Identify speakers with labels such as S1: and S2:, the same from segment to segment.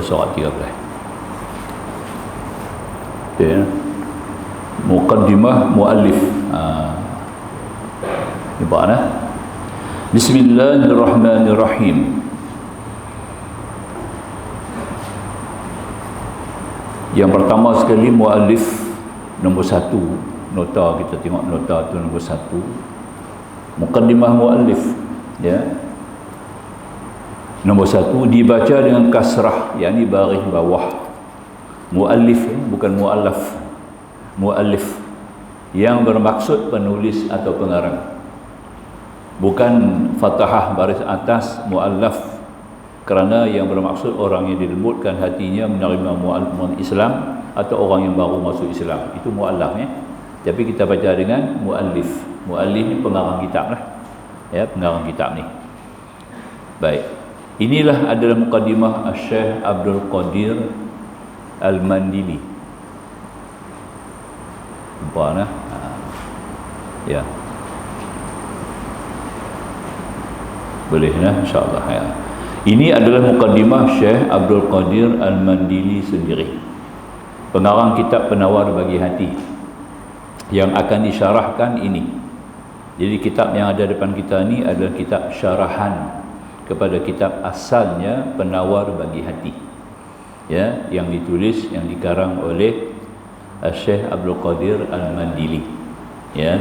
S1: surat 13. Okay. Muqaddimah muallif. Nampak nah? Bismillahirrahmanirrahim. Yang pertama sekali muallif nombor 1, nota kita tengok nota tu nombor 1. Muqaddimah muallif, ya. Nombor 1 dibaca dengan kasrah, yakni baris bawah. Muallif, bukan muallaf. Muallif yang bermaksud penulis atau pengarang. Bukan fathah baris atas muallaf, kerana yang bermaksud orang yang dilembutkan hatinya menerima mu'alman Islam atau orang yang baru masuk Islam, itu mu'allaf, ya. Tapi kita baca dengan mu'allif. Mu'allif ni pengarang kitab lah, ya, pengarang kitab ni. Baik, inilah adalah muqaddimah Syekh Abdul Qadir Al-Mandili. Nampak nah? Ya, boleh nah, insyaAllah, ya. Ini adalah muqaddimah Syekh Abdul Qadir Al-Mandili sendiri, pengarang kitab Penawar Bagi Hati, yang akan disyarahkan ini. Jadi kitab yang ada depan kita ni adalah kitab syarahan kepada kitab asalnya Penawar Bagi Hati, ya, yang ditulis, yang dikarang oleh Syekh Abdul Qadir Al-Mandili, ya.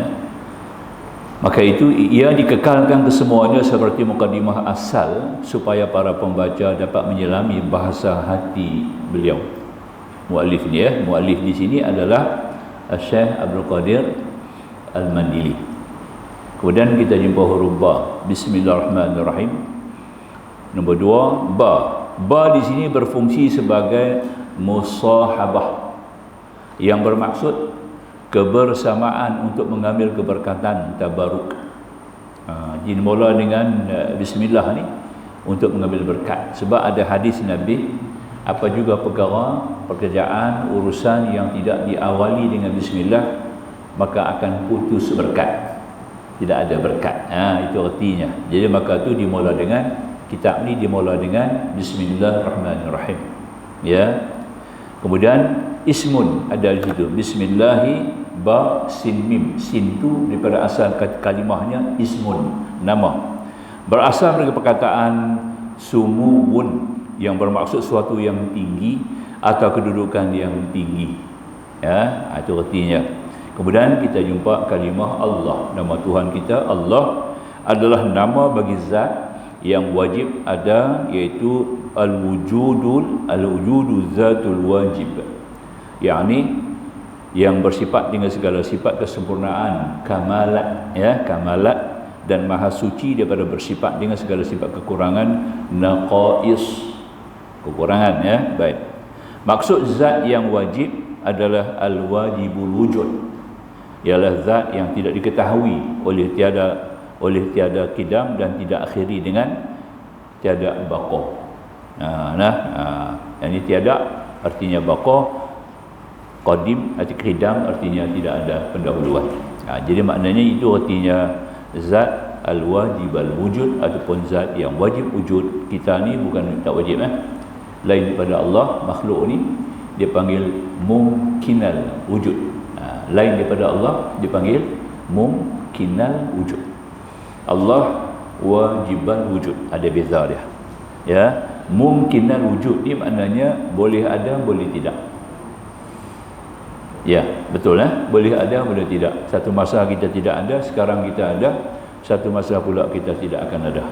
S1: Maka itu ia dikekalkan kesemuanya seperti muqaddimah asal, supaya para pembaca dapat menyelami bahasa hati beliau. Muallif ni, ya, muallif di sini adalah Syekh Abdul Qadir Al-Mandili. Kemudian kita jumpa huruf ba. Bismillahirrahmanirrahim. Nombor 2, ba. Ba di sini berfungsi sebagai musahabah, yang bermaksud kebersamaan untuk mengambil keberkatan, tabaruk. Jadi mula dengan bismillah ni untuk mengambil berkat. Sebab ada hadis Nabi, apa juga perkara, pekerjaan, urusan yang tidak diawali dengan bismillah, maka akan putus berkat, tidak ada berkat. Itu artinya. Jadi maka tu dimula dengan, kitab ni dimula dengan bismillahirrahmanirrahim, ya. Kemudian ismun ada di situ, bismillahi ba sin mim. Sin tu daripada asal kalimahnya ismun, nama. Berasal dari perkataan sumuwun, yang bermaksud sesuatu yang tinggi atau kedudukan yang tinggi, ya, itu artinya. Kemudian kita jumpa kalimah Allah, nama Tuhan kita. Allah adalah nama bagi zat yang wajib ada, iaitu al-wujudu zatul wajib, yakni yang bersifat dengan segala sifat kesempurnaan, kamalat, ya, kamalat, dan maha suci daripada bersifat dengan segala sifat kekurangan, naqais, kekurangan, ya. Baik, maksud zat yang wajib adalah al-wajibul wujud, ialah zat yang tidak diketahui oleh tiada kidam dan tidak akhiri dengan tiada baqa. Yang ini tiada artinya baqa, qadim arti qidam artinya tidak ada pendahuluan. Jadi maknanya itu artinya zat al-wajib al-wujud, ataupun zat yang wajib wujud. Kita ni bukan tak wajib, lain daripada Allah. Makhluk ni dia panggil mumkinal wujud, lain daripada Allah dipanggil mumkinal wujud. Allah wajibal wujud, ada beza dia, ya. Mumkinal wujud ni maknanya boleh ada, boleh tidak. Ya, betul, boleh ada, boleh tidak. Satu masa kita tidak ada, sekarang kita ada, satu masa pula kita tidak akan ada.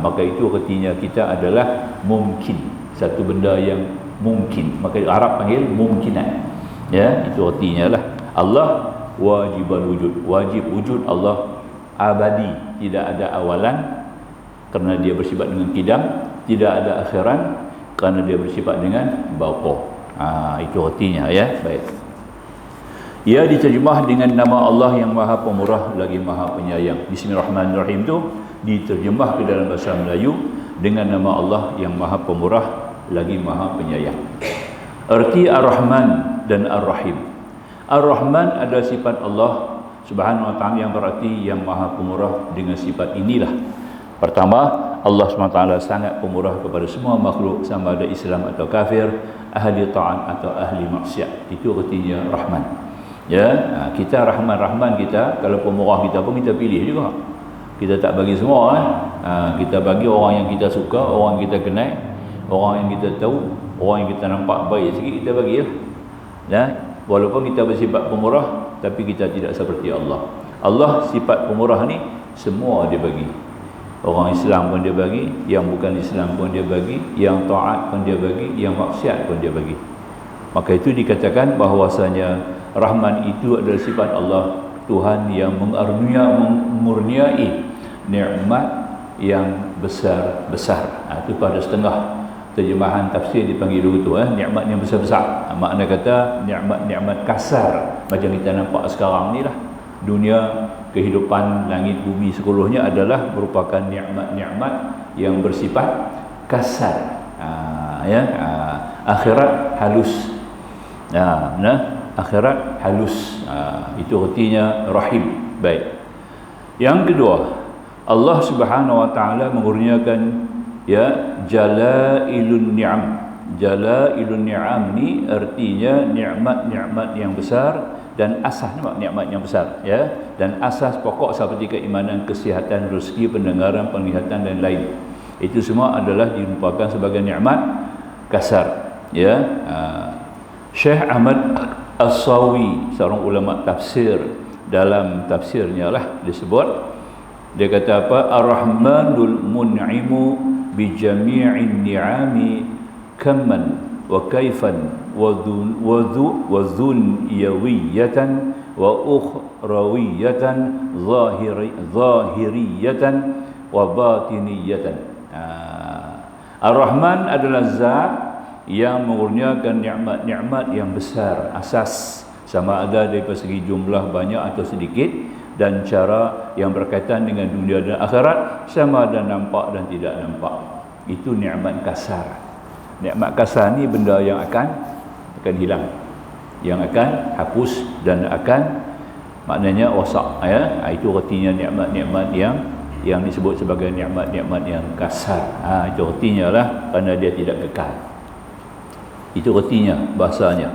S1: Maka itu artinya kita adalah mungkin, satu benda yang mungkin. Maka Arab panggil mumkinan, ya, itu artinya lah. Allah wajibal wujud, wajib wujud Allah, abadi, tidak ada awalan kerana dia bersifat dengan qidam, tidak ada akhiran kerana dia bersifat dengan baqa. Itu artinya, ya. Baik, ia diterjemah dengan nama Allah yang Maha Pemurah lagi Maha Penyayang. Bismillahirrahmanirrahim tu diterjemah ke dalam bahasa Melayu dengan nama Allah yang Maha Pemurah lagi Maha Penyayang. Erti Ar-Rahman dan Ar-Rahim. Ar-Rahman adalah sifat Allah Subhanahu wa ta'ala yang berarti yang Maha Pemurah dengan sifat inilah. Pertama, Allah SWT sangat pemurah kepada semua makhluk, sama ada Islam atau kafir, ahli ta'at atau ahli maksiat. Itu artinya Rahman. Ya, kita Rahman kita, kalau pemurah kita pun kita pilih juga. Kita tak bagi semua kita bagi orang yang kita suka, orang yang kita kenal, orang yang kita tahu, orang yang kita nampak baik sikit kita bagi ya. Walaupun kita bersifat pemurah, tapi kita tidak seperti Allah. Allah sifat pemurah ni semua dia bagi. Orang Islam pun dia bagi, yang bukan Islam pun dia bagi, yang taat pun dia bagi, yang maksiat pun dia bagi. Maka itu dikatakan bahawasanya Rahman itu adalah sifat Allah, Tuhan yang memurniai nikmat yang besar-besar. Itu pada setengah terjemahan tafsir dipanggil begitu, nikmat yang besar-besar. Makna kata nikmat-nikmat kasar macam kita nampak sekarang ni lah. Dunia, kehidupan, langit, bumi seluruhnya adalah merupakan nikmat-nikmat yang bersifat kasar. Akhirat halus. Akhirat halus. Itu artinya Rahim. Baik. Yang kedua, Allah Subhanahu wa taala mengurniakan Jalailun Ni'am. Jalailun Ni'am ni artinya nikmat-nikmat yang besar dan asas nikmat yang besar dan asas pokok seperti keimanan, kesihatan, rezeki, pendengaran, penglihatan dan lain. Itu semua adalah dirupakan sebagai nikmat kasar. Syekh Ahmad As-Sawi, seorang ulama tafsir, dalam tafsirnya lah disebut, dia kata apa? Ar-Rahmanul Mun'imu bi jami'in ni'ami kamman wa kaifan wa dhunyawiyatan wa ukhrawiyatan zahiriyatan wa batiniyatan. Ar-Rahman adalah zat yang mengurniakan nikmat-nikmat yang besar, asas, sama ada daripada segi jumlah banyak atau sedikit, dan cara yang berkaitan dengan dunia dan akhirat, sama ada nampak dan tidak nampak. Itu nikmat kasar. Nikmat kasar ni benda yang akan hilang, yang akan hapus dan akan maknanya rosak. Itu artinya nikmat-nikmat yang disebut sebagai nikmat-nikmat yang kasar. Itu artinya lah, kerana dia tidak kekal. Itu artinya bahasanya.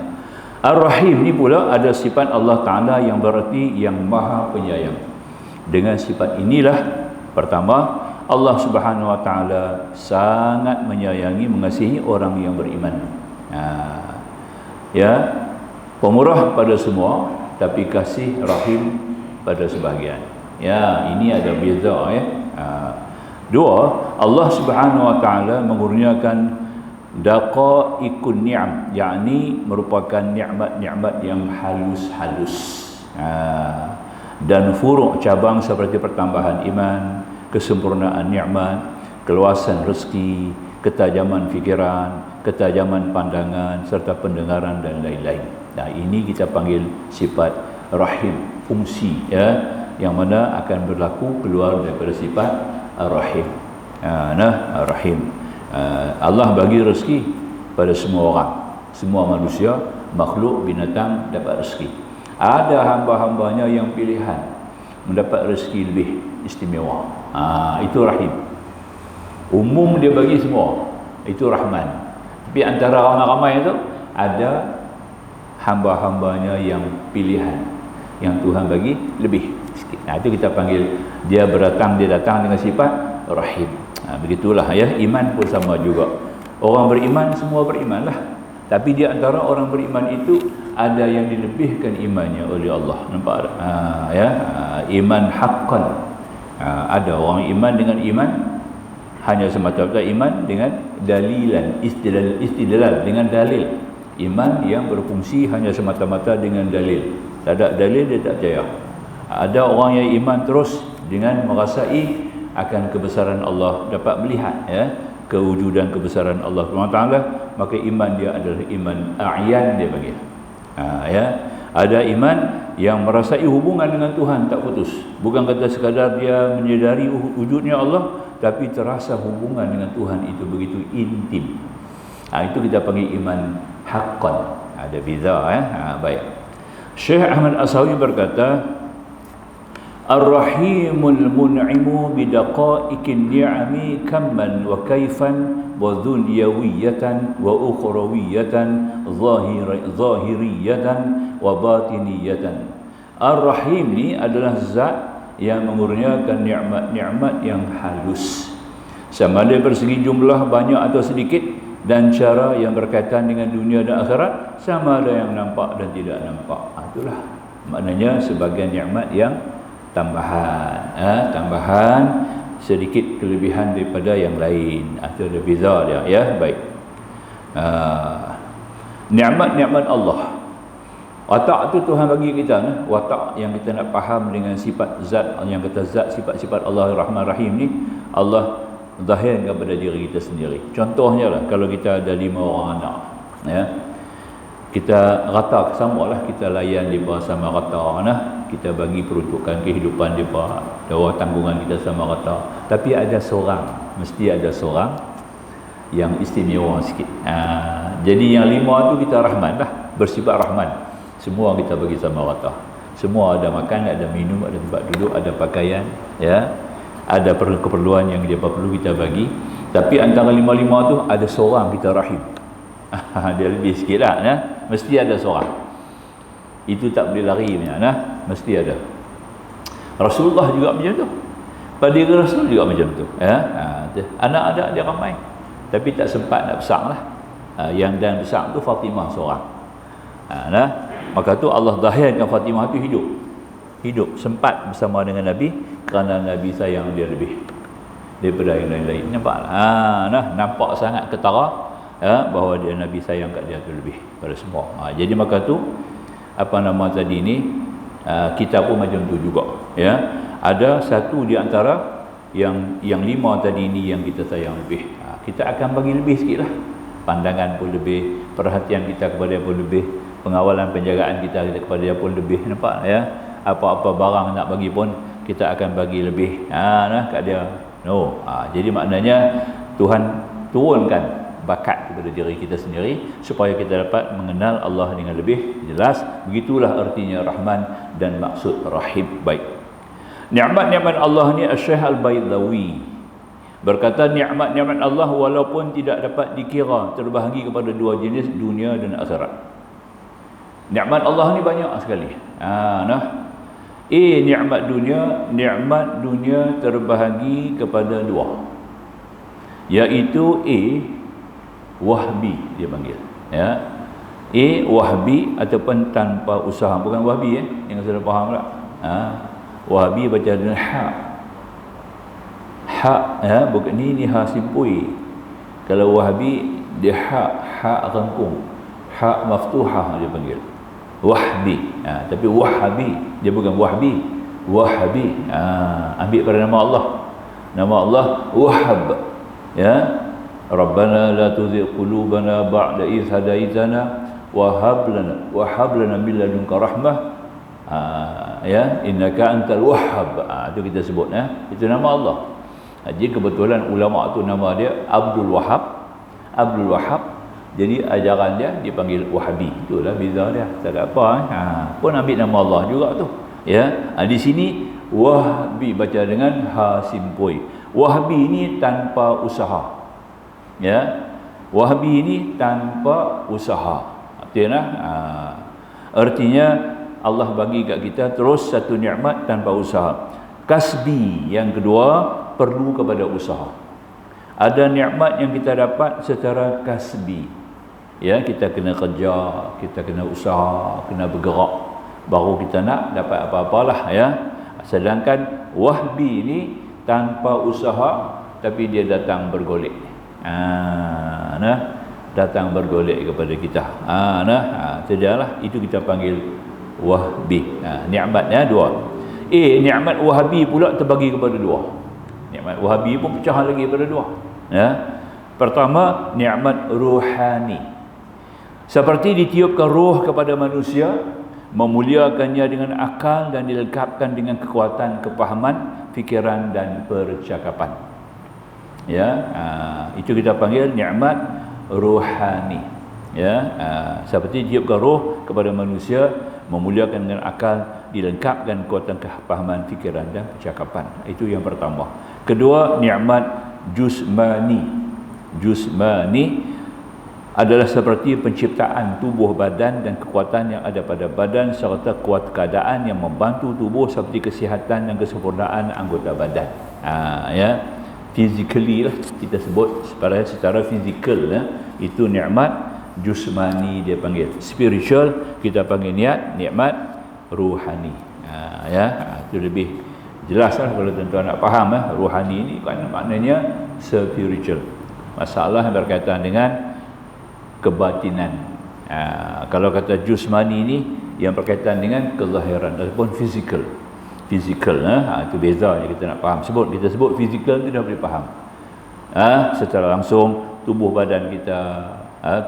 S1: Ar-Rahim ni pula ada sifat Allah Ta'ala yang berarti yang maha penyayang. Dengan sifat inilah, pertama, Allah Subhanahu Wa Ta'ala sangat menyayangi, mengasihi orang yang beriman. Pemurah pada semua, tapi kasih rahim pada sebahagian. Ini ada beza. Dua, Allah Subhanahu Wa Ta'ala mengurniakan daqa'iqun ni'am, yakni merupakan nikmat-nikmat yang halus-halus, dan furu' cabang seperti pertambahan iman, kesempurnaan nikmat, keluasan rezeki, ketajaman fikiran, ketajaman pandangan serta pendengaran dan lain-lain. Ini kita panggil sifat rahim, fungsi yang mana akan berlaku keluar daripada sifat ar-rahim. Ar-rahim, Allah bagi rezeki pada semua orang, semua manusia, makhluk, binatang dapat rezeki. Ada hamba-hambanya yang pilihan mendapat rezeki lebih istimewa. Itu rahim. Umum dia bagi semua, itu Rahman. Tapi antara ramai-ramai itu ada hamba-hambanya yang pilihan, yang Tuhan bagi lebih sikit. Itu kita panggil dia datang dengan sifat rahim. Begitulah iman pun sama juga. Orang beriman semua beriman lah, tapi di antara orang beriman itu ada yang dilebihkan imannya oleh Allah. Nampak tak? Iman haqqan. Ada orang iman dengan iman hanya semata-mata iman dengan dalilan, istidlal dengan dalil. Iman yang berfungsi hanya semata-mata dengan dalil. Tak ada dalil dia tak percaya. Ada orang yang iman terus dengan merasai akan kebesaran Allah, dapat melihat kewujudan kebesaran Allah SWT, maka iman dia adalah iman a'yan dia bagi. Ada iman yang merasai hubungan dengan Tuhan tak putus, bukan kata sekadar dia menyedari wujudnya Allah, tapi terasa hubungan dengan Tuhan itu begitu intim. Itu kita panggil iman haqqan. Ada beza. Baik. Syekh Ahmad As-Sawi berkata, Ar-Rahimul Mun'imu bidaqa'ikin ni'ami kamman wa kaifan wa dhunyawiyatan wa ukhrawiyatan zahiriyatan wa batiniyatan. Ar-Rahim ni adalah zat yang mengurniakan nikmat-nikmat yang halus, sama ada bersegi jumlah banyak atau sedikit, dan cara yang berkaitan dengan dunia dan akhirat, sama ada yang nampak dan tidak nampak. Itulah maknanya sebagian nikmat yang tambahan, tambahan sedikit kelebihan daripada yang lain. Itu ada beza dia, ya. Baik. Nikmat-nikmat Allah. Watak tu Tuhan bagi kita, watak yang kita nak faham dengan sifat zat, yang kata zat, sifat-sifat Allah Rahman Rahim ni, Allah zahirkan kepada diri kita sendiri. Contohnya lah, kalau kita ada 5 orang anak, ya, kita rata samalah, kita layan mereka sama rata, kita bagi peruntukan kehidupan mereka, dawa tanggungan kita sama rata. Tapi ada seorang, mesti ada seorang yang istimewa sikit. Jadi yang 5 tu kita rahman lah, bersifat rahman. Semua kita bagi sama rata. Semua ada makan, ada minum, ada tempat duduk, ada pakaian, ya. Ada keperluan yang dia perlu kita bagi. Tapi antara 5-5 tu ada seorang kita rahim. Dia lebih sikit lah, ya. Mesti ada seorang. Itu tak boleh lari punya, nah. Mesti ada. Rasulullah juga macam tu. Pada Rasul juga macam tu, ya. Anak ada dia ramai, tapi tak sempat nak besar lah. Yang dan besar tu Fatimah seorang. Nah, maka tu Allah zahirkan Fatimah tu hidup sempat bersama dengan Nabi, kerana Nabi sayang dia lebih daripada yang lain-lain. Nampak? Nampak sangat ketara, ya, bahawa dia Nabi sayang kat dia tu lebih pada semua. Jadi maka tu apa nama tadi ni, kita pun macam tu juga, ya. Ada satu di antara yang 5 tadi ni yang kita sayang lebih, kita akan bagi lebih sikitlah. Pandangan pun lebih, perhatian kita kepada dia pun lebih, pengawalan penjagaan kita kepada dia pun lebih. Nampak, ya. Apa-apa barang nak bagi pun kita akan bagi lebih kat dia. Jadi maknanya Tuhan turunkan bakat kepada diri kita sendiri supaya kita dapat mengenal Allah dengan lebih jelas. Begitulah artinya Rahman dan maksud Rahim. Baik. Nikmat-nikmat Allah ni Asy-Syaikh Al-Baydhawi berkata, nikmat-nikmat Allah walaupun tidak dapat dikira, terbahagi kepada 2 jenis, dunia dan akhirat. Nikmat Allah ni banyak sekali. Nikmat dunia terbahagi kepada 2, iaitu wahbi dia panggil, ya. Wahbi ataupun tanpa usaha, bukan wahbi, yang sudah faham tak? Wahbi baca dengan hak, ya, bukan ni ha simpui. Kalau wahbi dia hak rangkum, hak maftuhah dia panggil wahbi. Tapi wahabi dia bukan wahbi, wahabi. Ambil pada nama Allah. Nama Allah Wahhab, ya. Rabbana la tuzigh qulubana ba'da idh hadaitana wa hab lana min ladunka rahmah, ya, innaka antal wahhab. Itu kita sebut, itu nama Allah. Jadi kebetulan ulama tu nama dia Abdul Wahhab. Jadi ajaran dia dipanggil Wahabi. Itulah beza dia. Tak ada apa, pun ambil nama Allah juga tu, ya. Di sini Wahbi baca dengan ha simpui. Wahbi ini tanpa usaha, ya. Wahbi ini tanpa usaha. Artinya Allah bagi kat kita terus satu nikmat tanpa usaha. Kasbi yang kedua perlu kepada usaha. Ada nikmat yang kita dapat secara kasbi, ya, kita kena kerja, kita kena usaha, kena bergerak, baru kita nak dapat apa-apalah, ya. Sedangkan wahbi ini tanpa usaha, tapi dia datang bergolek. Datang bergolek kepada kita. Sejauhlah itu kita panggil wahbi. Nikmatnya 2. Nikmat wahbi pula terbagi kepada 2. Nikmat wahbi pun pecah lagi kepada 2. Ya. Pertama, nikmat ruhani. Seperti ditiupkan roh kepada manusia, memuliakannya dengan akal dan dilengkapkan dengan kekuatan kepahaman, fikiran dan percakapan. Ya, itu kita panggil nikmat ruhani. Ya, seperti ditiupkan roh kepada manusia, memuliakan dengan akal, dilengkapkan kekuatan kefahaman, fikiran dan percakapan. Itu yang pertama. Kedua, nikmat jusmani. Jusmani adalah seperti penciptaan tubuh badan dan kekuatan yang ada pada badan serta kuat keadaan yang membantu tubuh seperti kesihatan dan kesempurnaan anggota badan. Ya, physically lah kita sebut secara fizikal, itu nikmat jusmani dia panggil. Spiritual kita panggil nikmat ruhani. Itu lebih jelas lah kalau tuan-tuan nak faham. Ruhani ini kan maknanya spiritual, masalah yang berkaitan dengan kebatinan. Kalau kata jusmani ini yang berkaitan dengan kezahiran ataupun fizikal. Itu beza yang kita nak faham. Kita sebut fizikal tu dah boleh faham. Secara langsung tubuh badan kita,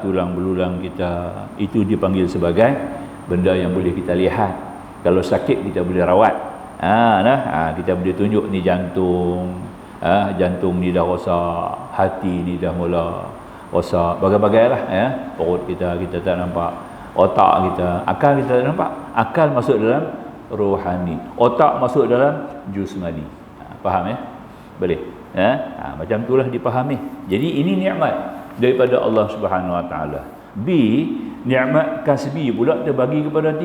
S1: tulang belulang kita, itu dipanggil sebagai benda yang boleh kita lihat. Kalau sakit kita boleh rawat. Kita boleh tunjuk ni jantung, jantung ni dah rosak, hati ni dah mula rosak, bagai-bagai lah. Perut kita tak nampak, otak kita, akal kita tak nampak. Akal masuk dalam rohani, otak masuk dalam jusmani. Faham boleh? Macam itulah dipahami. Jadi ini nikmat daripada Allah Subhanahu Wa Taala. B, nikmat kasbi pula terbagi kepada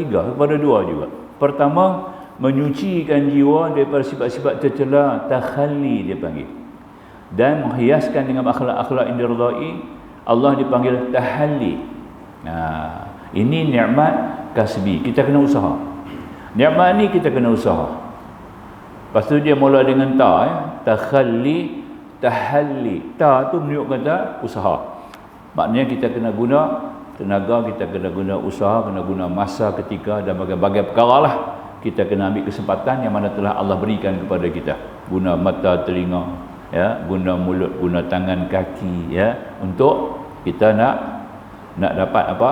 S1: dua juga. Pertama, menyucikan jiwa daripada sifat-sifat tercela, takhalli dia panggil, dan menghiaskan dengan akhlak-akhlak yang diridai Allah dipanggil tahalli. Ini nikmat kasbi, kita kena usaha. Nikmat ni kita kena usaha. Lepas tu dia mula dengan takhalli, tahalli. Ta tu menunjuk kata usaha. Maknanya kita kena guna tenaga, kita kena guna usaha, kena guna masa, ketika dan berbagai perkara lah. Kita kena ambil kesempatan yang mana telah Allah berikan kepada kita. Guna mata, telinga, guna mulut, guna tangan, kaki, untuk kita nak dapat apa?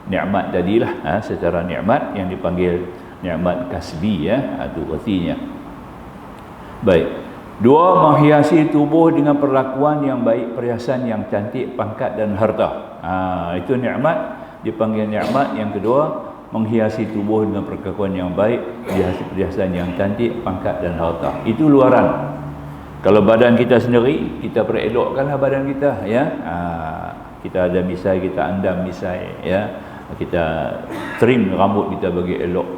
S1: Nikmat tadilah, secara nikmat yang dipanggil nikmat kasbi, itu artinya. Baik. Dua, menghiasi tubuh dengan perlakuan yang baik, perhiasan yang cantik, pangkat dan harta. Itu nikmat, dipanggil nikmat. Yang kedua, menghiasi tubuh dengan perlakuan yang baik, perhiasan yang cantik, pangkat dan harta. Itu luaran. Kalau badan kita sendiri, kita perelokkanlah badan kita, kita ada misai, kita andam misai, kita trim rambut kita bagi elok,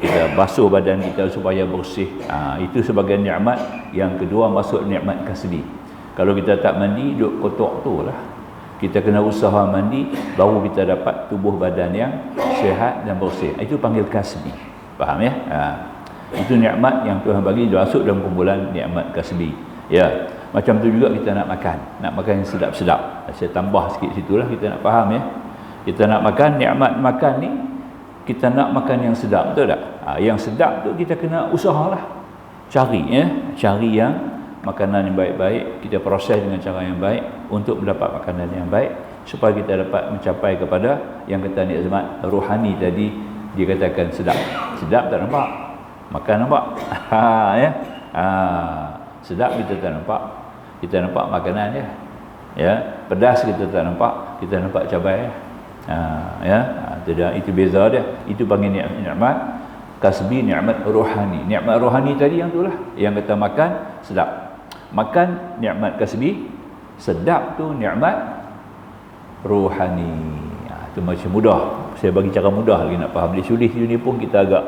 S1: kita basuh badan kita supaya bersih. Itu sebagai nikmat. Yang kedua masuk nikmat kasbi. Kalau kita tak mandi, duduk kotor tu lah. Kita kena usaha mandi, baru kita dapat tubuh badan yang sihat dan bersih. Itu panggil kasbi. Faham ya? Itu nikmat yang Tuhan bagi, masuk dalam kumpulan nikmat kasbi. Macam tu juga kita nak makan yang sedap-sedap. Saya tambah sikit situlah, kita nak faham ya. Kita nak makan, nikmat makan ni, kita nak makan yang sedap, betul tak? Yang sedap tu kita kena usahalah. Cari yang makanan yang baik-baik, kita proses dengan cara yang baik untuk mendapat makanan yang baik, supaya kita dapat mencapai kepada yang kata nikmat ruhani tadi. Dia katakan sedap. Sedap tak nampak, makan nampak. Sedap kita tak nampak, kita nampak makanan pedas kita tak nampak, kita nampak cabai. Itu beza dia. Itu panggil nikmat kasbi, nikmat rohani. Nikmat rohani tadi yang itulah, yang kata makan sedap. Makan nikmat kasbi, sedap tu nikmat rohani. Itu macam mudah. Saya bagi cara mudah lagi nak faham. Di sini pun kita agak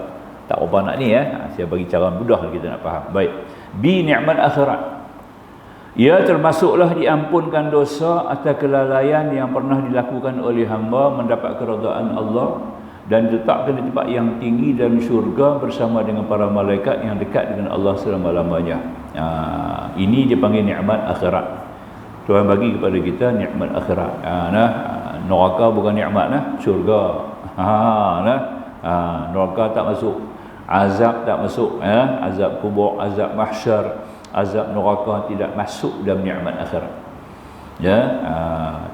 S1: tak apa nak ni. Saya bagi cara mudah lagi kita nak faham. Baik. B, nikmat akhirat. Ia termasuklah diampunkan dosa atas kelalaian yang pernah dilakukan oleh hamba, mendapat keredaan Allah dan diletakkan di tempat yang tinggi dalam syurga bersama dengan para malaikat yang dekat dengan Allah selama-lamanya. Ini dipanggil nikmat akhirat. Tuhan bagi kepada kita nikmat akhirat. Neraka bukan nikmat, syurga. Neraka tak masuk, azab tak masuk, azab kubur, azab mahsyar, azab neraka tidak masuk dalam nikmat akhirat.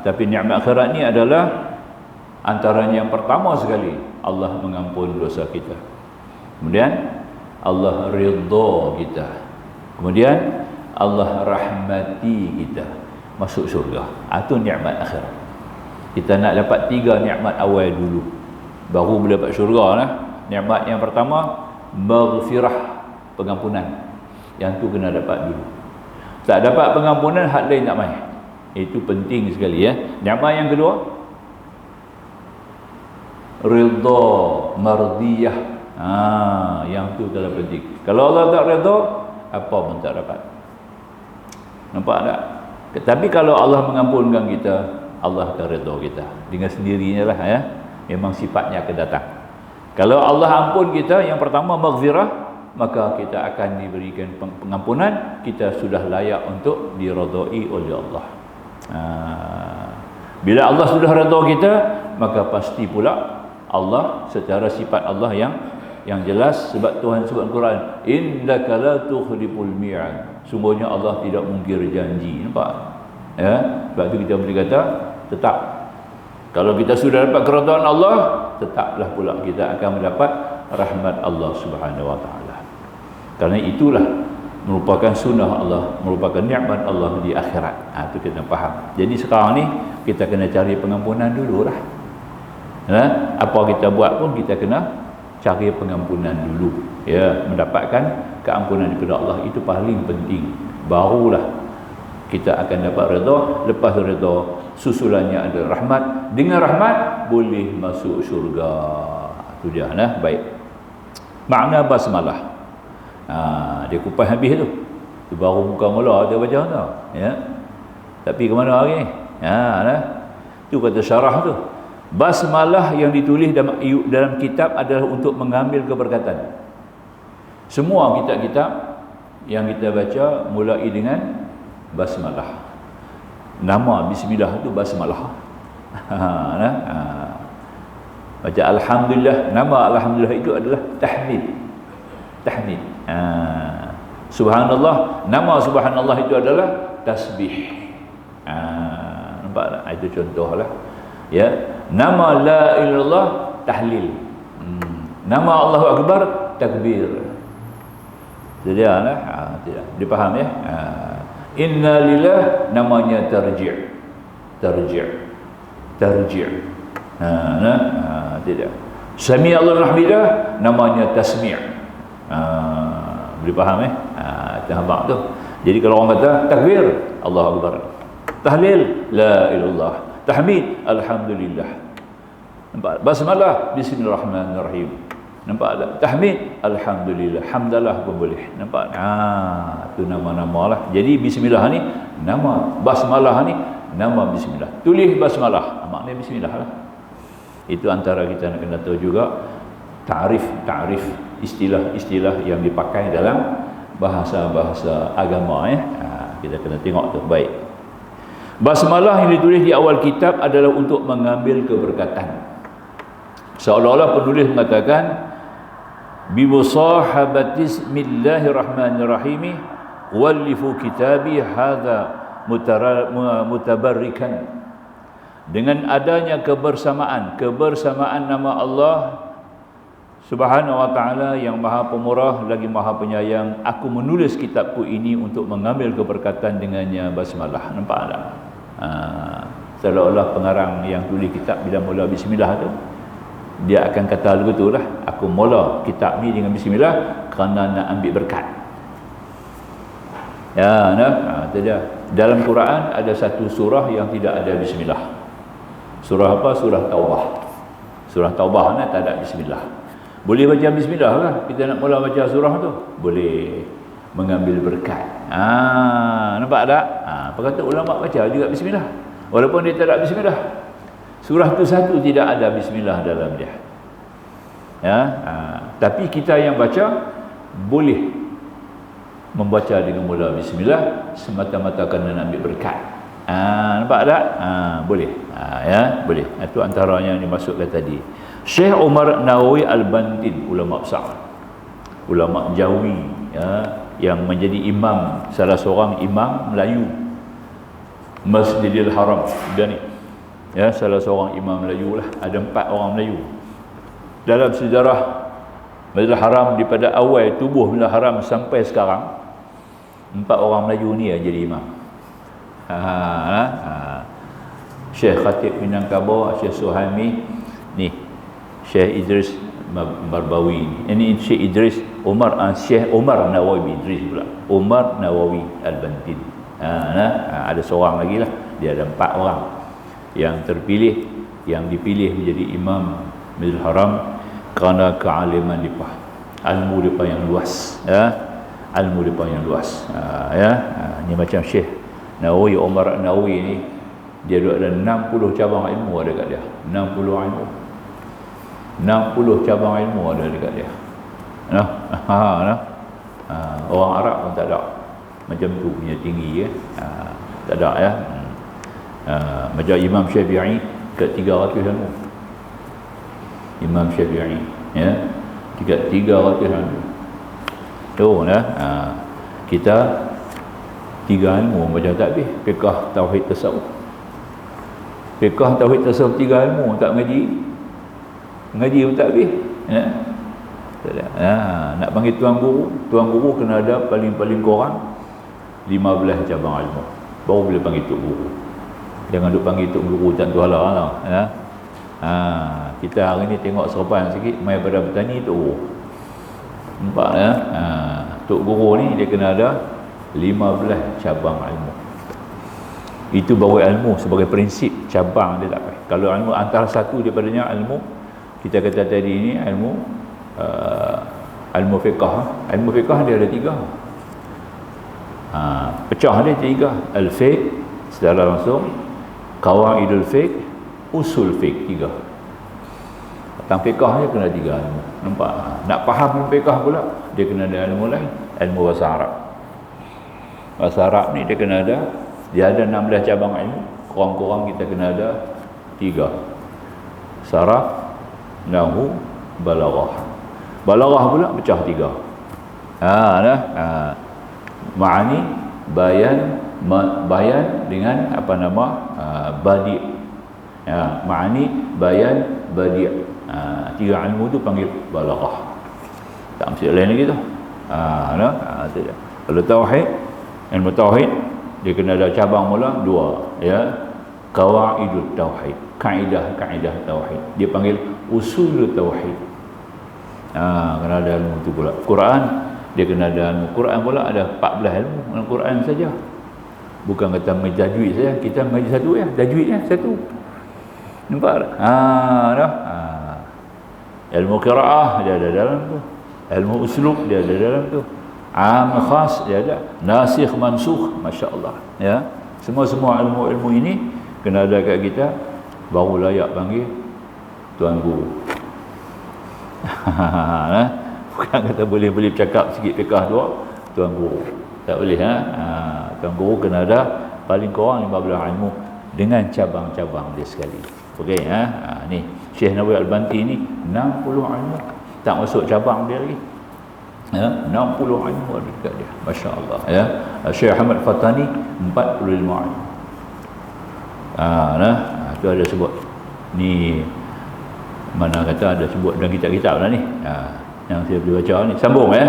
S1: Tapi nikmat akhirat ni adalah antaranya yang pertama sekali, Allah mengampun dosa kita. Kemudian Allah ridha kita. Kemudian Allah rahmati kita, masuk syurga. Itu nikmat akhirat. Kita nak dapat 3 nikmat awal dulu. baru boleh dapat syurga lah. Nikmat yang pertama maghfirah, pengampunan. Yang tu kena dapat dulu. Tak dapat pengampunan, hak lain tak main. Itu penting sekali ya. Nikmat yang kedua ridha, mardiyah. Yang tu kalau penting. Kalau Allah tak redha, apa pun tak dapat. Nampak tak? Tapi kalau Allah mengampunkan kita, Allah akan redha kita dengan sendirinya lah ya. Memang sifatnya akan datang. Kalau Allah ampun kita, yang pertama maghfirah, maka kita akan diberikan pengampunan. Kita sudah layak untuk diredai oleh Allah. Bila Allah sudah redha kita, maka pasti pula Allah secara sifat Allah yang jelas, sebab Tuhan sebut Al-Quran, innaka la tukhliful mi'ad, sungguhnya Allah tidak mungkir janji. Nampak? Ya, sebab itu kita boleh kata tetap, kalau kita sudah dapat keridhaan Allah, tetaplah pula kita akan mendapat rahmat Allah Subhanahu wa taala. Kerana itulah merupakan sunnah Allah, merupakan nikmat Allah di akhirat. Itu kita faham. Jadi sekarang ni kita kena cari pengampunan dululah. Apa kita buat pun kita kena cari pengampunan dulu. Ya, mendapatkan keampunan daripada Allah itu paling penting. Barulah kita akan dapat redha. Lepas redha, susulannya adalah rahmat. Dengan rahmat boleh masuk syurga. Itu dia nah. Baik. Makna basmalah. Dia kupas habis tu. Tu baru muka mula dia baca tu. Ya. Tapi ke mana hari ni? Nah. Tu kata syarah tu. Basmalah yang ditulis dalam kitab adalah untuk mengambil keberkatan. Semua kitab-kitab yang kita baca mulai dengan basmalah. Nama bismillah itu basmalah. Baca alhamdulillah, nama alhamdulillah itu adalah tahmid. Tahmid. Subhanallah, nama subhanallah itu adalah tasbih. Nampak tak? Itu contohlah. Ya, nama la ilaha illallah tahlil. Nama Allahu akbar takbir. Jadilah tidak dipaham ya. Inna lillah namanya tarji'. Tidak. Sami Allahu hamidah namanya tasmi'. Boleh faham ya? Nampak tu. Jadi kalau orang kata takbir, Allahu akbar. Tahlil la ilaha illallah. Tahmid, alhamdulillah. Nampak? Basmalah, bismillahirrahmanirrahim. Nampak tak? Tahmid, alhamdulillah. Hamdalah pun boleh. Nampak? Itu nama-nama lah. Jadi bismillah ni nama, basmalah ni nama bismillah. Tulis basmalah, maknanya bismillah lah. Itu antara kita nak kena tahu juga ta'rif, istilah-istilah yang dipakai dalam bahasa-bahasa agama ya. Kita kena tengok tu. Baik. Basmalah yang ditulis di awal kitab adalah untuk mengambil keberkatan. Seolah-olah penulis mengatakan bimusahabati bismillahirrahmanirrahim walifu kitabi hadza mutabarrikan. Dengan adanya kebersamaan nama Allah Subhanahu wa ta'ala yang maha pemurah lagi maha penyayang, aku menulis kitabku ini untuk mengambil keberkatan dengannya basmalah. Nampak tak? Seolah-olah pengarang yang tulis kitab bila mula bismillah tu, dia akan kata betul lah, aku mula kitab ni dengan bismillah kerana nak ambil berkat. Ya, itu dia. Dalam Quran ada satu surah yang tidak ada bismillah. Surah apa? Surah Taubah. Surah Taubah ni tak ada bismillah. Boleh baca bismillah lah. Kita nak mula baca surah tu, boleh mengambil berkat. Nampak tak? Apa kata ulama baca juga bismillah. Walaupun dia tak ada bismillah. Surah tu satu tidak ada bismillah dalam dia. Ya, tapi kita yang baca boleh membaca dengan mula bismillah semata-mata kerana nak ambil berkat. Nampak tak? Boleh. Ya, boleh. Itu antaranya yang dimasukkan tadi. Syekh Umar Nawawi Al-Bantin, ulama besar, ulama Jawi ya, yang menjadi imam, salah seorang imam Melayu Masjidil Haram. Dia ni ya, salah seorang imam Melayu lah. Ada 4 orang Melayu dalam sejarah Masjidil Haram. Daripada awal tubuh Masjidil Haram sampai sekarang, 4 orang Melayu ni yang jadi imam. Syekh Khatib Minangkabau, Syekh Suhaimi ni, Syekh Idris Marbawi ini Syekh Idris Umar, Syekh Umar Nawawi Idris pula, Umar Nawawi Al-Bantin. Ada seorang lagi lah, dia ada 4 orang yang terpilih, yang dipilih menjadi imam Masjidil Haram kerana kealiman mereka, ilmu mereka yang luas, ilmu mereka yang luas. Ni macam Syekh Nawawi, Umar Nawawi ni, dia ada 60 cabang ilmu ada kat dia, 60 ilmu, 60 cabang ilmu ada dekat dia. Orang Arab pun tak ada macam tu punya tinggi, tak ada, ya. Macam Imam Syafi'i kat 300 ilmu, Imam Syafi'i, ya, kat 300 ilmu tu, kita 3 ilmu macam tak habis. Fiqh, tauhid, tasawuf. Fiqh, tauhid, tasawuf 3 ilmu tak ngaji pun tak habis, ya. Nak panggil tuan guru kena ada paling kurang 15 cabang ilmu baru boleh panggil tok guru. Jangan duk panggil tok guru tak tu halah lah, ya. Kita hari ni tengok serban sikit mai pada bertani tok guru, nampak, ya. Tok guru ni dia kena ada 15 cabang ilmu. Itu baru ilmu sebagai prinsip, cabang dia tak pakai. Kalau ilmu antara satu daripadanya ilmu kita kata tadi ni ilmu fiqh. Ilmu fiqh dia ada 3. Pecah dia 3. Al-fiqh secara langsung, qawaidul fiqh, usul fiqh, 3. Tentang fiqh dia kena 3 ilmu. Nampak? Nak faham fiqh pula dia kena ada ilmu lain, ilmu bahasa Arab. Bahasa Arab ni dia kena ada, dia ada 16 cabang ilmu, kurang-kurang kita kena ada 3. Saraf, nahwu, balaghah. Balaghah pula pecah 3. Ma'ani, bayan dengan apa nama, badi'. Ma'ani, bayan, badi'. 3 ilmu tu panggil balaghah. Tak mesti lain lagi tu. Kalau tauhid, ilmu tauhid dia kena ada cabang mula 2, ya. Qawaidut tauhid, kaedah tauhid. Dia panggil usul tauhid. Kena ada ilmu tu pula. Quran dia kena ada ilmu Quran pula, ada 14 ilmu dalam Quran saja. Bukan kata mengaji tajwid saja, kita mengaji satu, ya, tajwidnya satu. Nampak tak? Ilmu qiraah dia ada dalam tu. Ilmu uslub dia ada dalam tu. Am khas dia ada, nasikh mansukh, masya-Allah, ya. Semua ilmu ini kena ada kat kita, baru layak panggil tuan guru. Bukan kata boleh cakap sikit fiqh dua, tuan guru. Tak boleh, tuan guru kena ada paling kurang 15 ilmu dengan cabang-cabang dia sekali. Okey, ni Syekh Nawawi Al-Banti ni 60 ilmu, tak masuk cabang dia lagi. 60 ilmu ada dekat dia, masya-Allah, ya. Syekh Ahmad Fatani 45 ilmu. Itu ada sebut ni, mana kata ada sebut dalam kitab-kitab lah ni, yang saya boleh baca ni. Sambung, ya.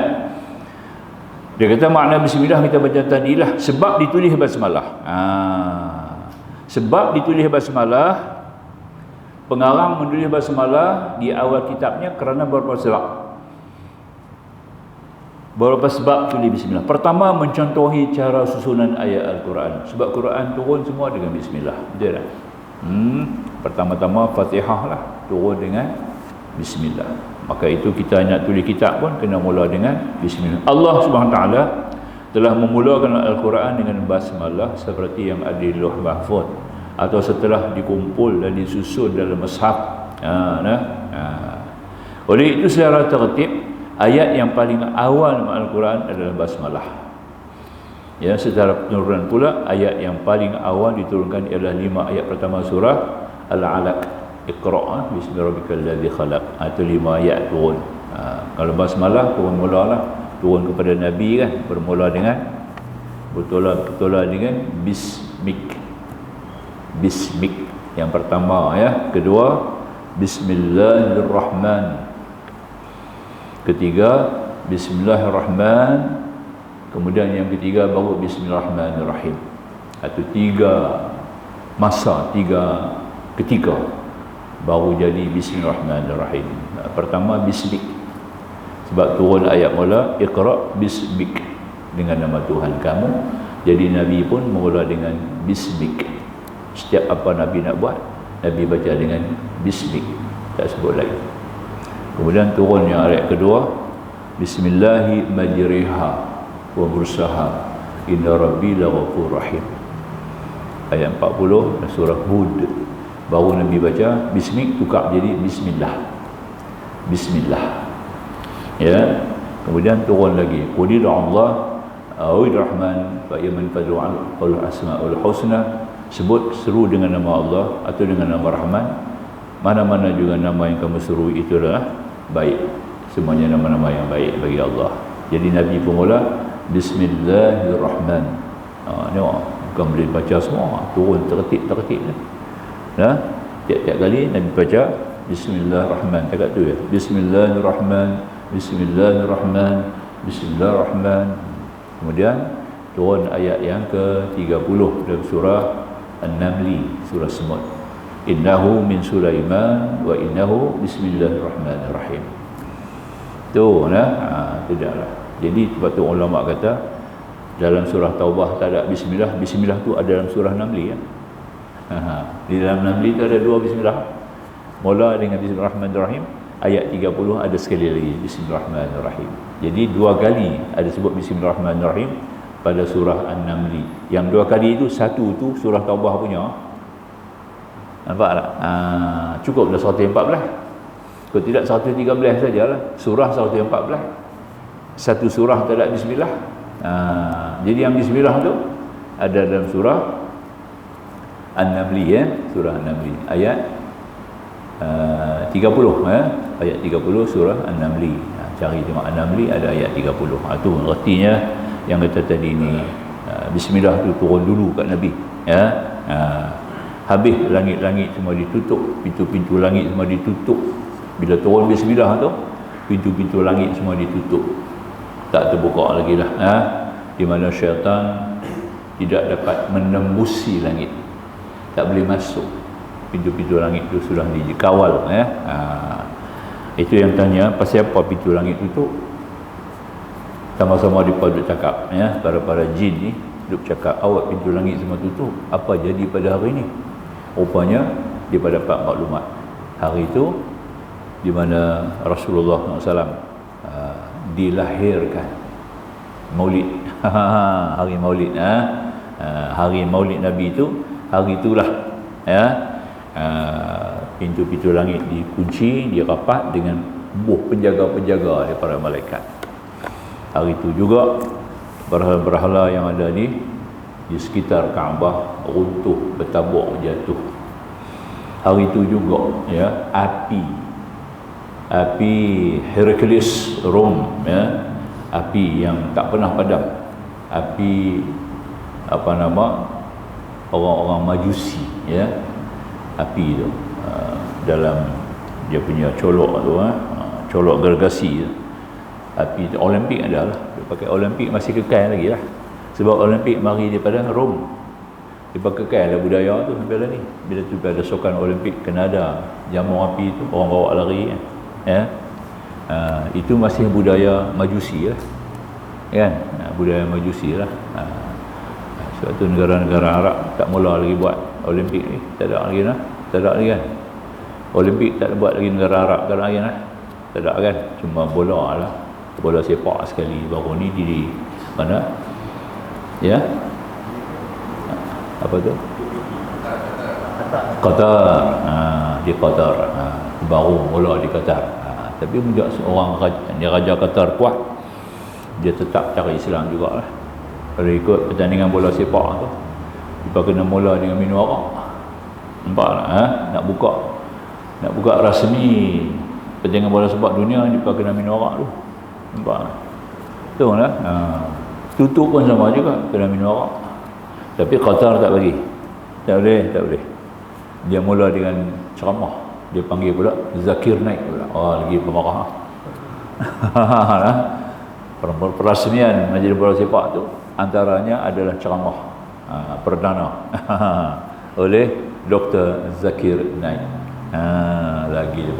S1: Dia kata makna bismillah kita baca tadilah sebab ditulis basmalah. Sebab ditulis basmalah, pengarang menulis basmalah di awal kitabnya kerana beberapa sebab tulis bismillah. Pertama, mencontohi cara susunan ayat Al-Quran. Sebab Quran turun semua dengan bismillah. Betul tak? Pertama-tama Fatihah lah turun dengan bismillah. Maka itu kita nak tulis kitab pun kena mula dengan bismillah. Allah Subhanahu taala telah memulakan Al-Quran dengan basmalah seperti yang ada di Lauh Mahfuz atau setelah dikumpul dan disusun dalam mushaf. Oleh itu secara tertib ayat yang paling awal Al-Quran adalah basmalah. Ya, secara penurunan pula ayat yang paling awal diturunkan ialah 5 ayat pertama surah Al-Alaq. Iqra' bismi rabbikal ladzi khalaq. Itu 5 ayat turun. Kalau basmalah turun mulalah, turun kepada Nabi kan, bermula dengan bertolak dengan bismik yang pertama, ya. Kedua bismillahirrahman. Ketiga bismillahirrahman. Kemudian yang ketiga baru bismillahirrahmanirrahim. Itu 3 masa, 3 ketika baru jadi bismillahirrahmanirrahim. Pertama bismik, sebab turun ayat mula iqra bismik, dengan nama Tuhan kamu. Jadi Nabi pun mula dengan bismik. Setiap apa Nabi nak buat, Nabi baca dengan bismik, tak sebut lagi. Kemudian turun yang ayat kedua, bismillahi majriha wa mursaha inna rabbi laghafur rahim. Ayat 40 surah Hud, baru Nabi baca bismik, tukar jadi bismillah. Bismillah. Ya. Kemudian turun lagi, qul Allah awid rahman fa yaman fad'u qul asmaul husna, sebut seru dengan nama Allah atau dengan nama Rahman, mana-mana juga nama yang kamu seru itu adalah baik, semuanya nama-nama yang baik bagi Allah. Jadi Nabi pemula bismillahirrahman. Bukan boleh baca semua, turun tertib nah, tiap-tiap kali Nabi baca bismillahirrahman, dekat tu ya, bismillahirrahman, bismillahirrahman, bismillahirrahman. Kemudian turun ayat yang ke-30 dalam surah An-Namli, surah Semut, innahu min Sulaiman wa innahu bismillahirrahmanirrahim. Tu tidaklah. Jadi sebab tu ulama kata dalam surah Taubah tak ada bismillah. Bismillah tu ada dalam surah Namli ya. Di dalam Namli tu ada dua bismillah. Mula dengan bismillahirrahmanirrahim, ayat 30 ada sekali lagi bismillahirrahmanirrahim. Jadi dua kali ada sebut bismillahirrahmanirrahim pada surah An-Namli. Yang dua kali itu, satu tu surah Taubah punya. Nampak tak? Cukup dah 114. Kalau tidak 113 sajalah. Surah 114. Satu surah tak ada bismillah. Jadi yang bismillah tu ada dalam surah An-Namli ya, surah An-Namli ayat 30 ayat 30 surah An-Namli. Cari tengok An-Namli ada ayat 30. Tu artinya yang kata tadi ni bismillah tu turun dulu kat Nabi ya. Habis langit-langit semua ditutup, pintu-pintu langit semua ditutup. Bila turun bismillah tu, pintu-pintu langit semua ditutup, tak terbuka lagi lah di mana syaitan tidak dapat menembusi langit, tak boleh masuk. Pintu-pintu langit itu sudah dikawal ya. Itu yang tanya pasal apa pintu langit tutup. Sama-sama duk cakap ya, para jin ni duk cakap awak pintu langit semua tutup, apa jadi pada hari ni? Rupanya dia dapat maklumat hari itu di mana Rasulullah SAW dilahirkan, Maulid. Hari Maulid hari Maulid Nabi itu, hari itulah ya, pintu-pintu langit dikunci, dirapat dengan penjaga-penjaga daripada malaikat. Hari itu juga berhala-berhala yang ada di sekitar Kaabah runtuh, bertabur, jatuh. Hari itu juga ya, api Hercules Rom ya, api yang tak pernah padam, api orang-orang Majusi ya, api tu dalam dia punya colok tu colok gergasi tu. Api tu Olimpik adalah dia pakai Olimpik masih kekal lagi lah, sebab Olimpik mari daripada Rom. Dia kekal lah budaya tu sampai lah ni. Bila tu ada sukan Olimpik kena ada jamu api tu, orang bawa lari ya. Itu masih budaya Majusi lah kan, budaya Majusi lah. Sebab tu negara-negara Arab tak mula lagi buat Olimpik ni, tak ada lagi lah, tak ada lagi kan. Olimpik tak ada buat lagi negara Arab, tak ada lagi lah, tak ada kan. Cuma bola lah, bola sepak sekali baru ni di mana ya, apa tu, Qatar. Di Qatar baru mula di Qatar. Tapi sejak seorang Raja Qatar kuat, dia tetap cari Islam jugalah. Kalau ikut pertandingan bola sepak tu, dia kena mula dengan minum arak. Nampak tak? Nak buka rasmi pertandingan bola sepak dunia, dia kena minum arak tu. Nampak tak? Tu lah. Tutup pun sama juga, kena minum arak. Tapi Qatar tak bagi. Tak boleh. Dia mula dengan ceramah. Dia panggil pula Zakir Naik pula. Lagi pemarah. Perasmian majlis bola sepak tu antaranya adalah ceramah perdana oleh Dr. Zakir Naik. Lagi dia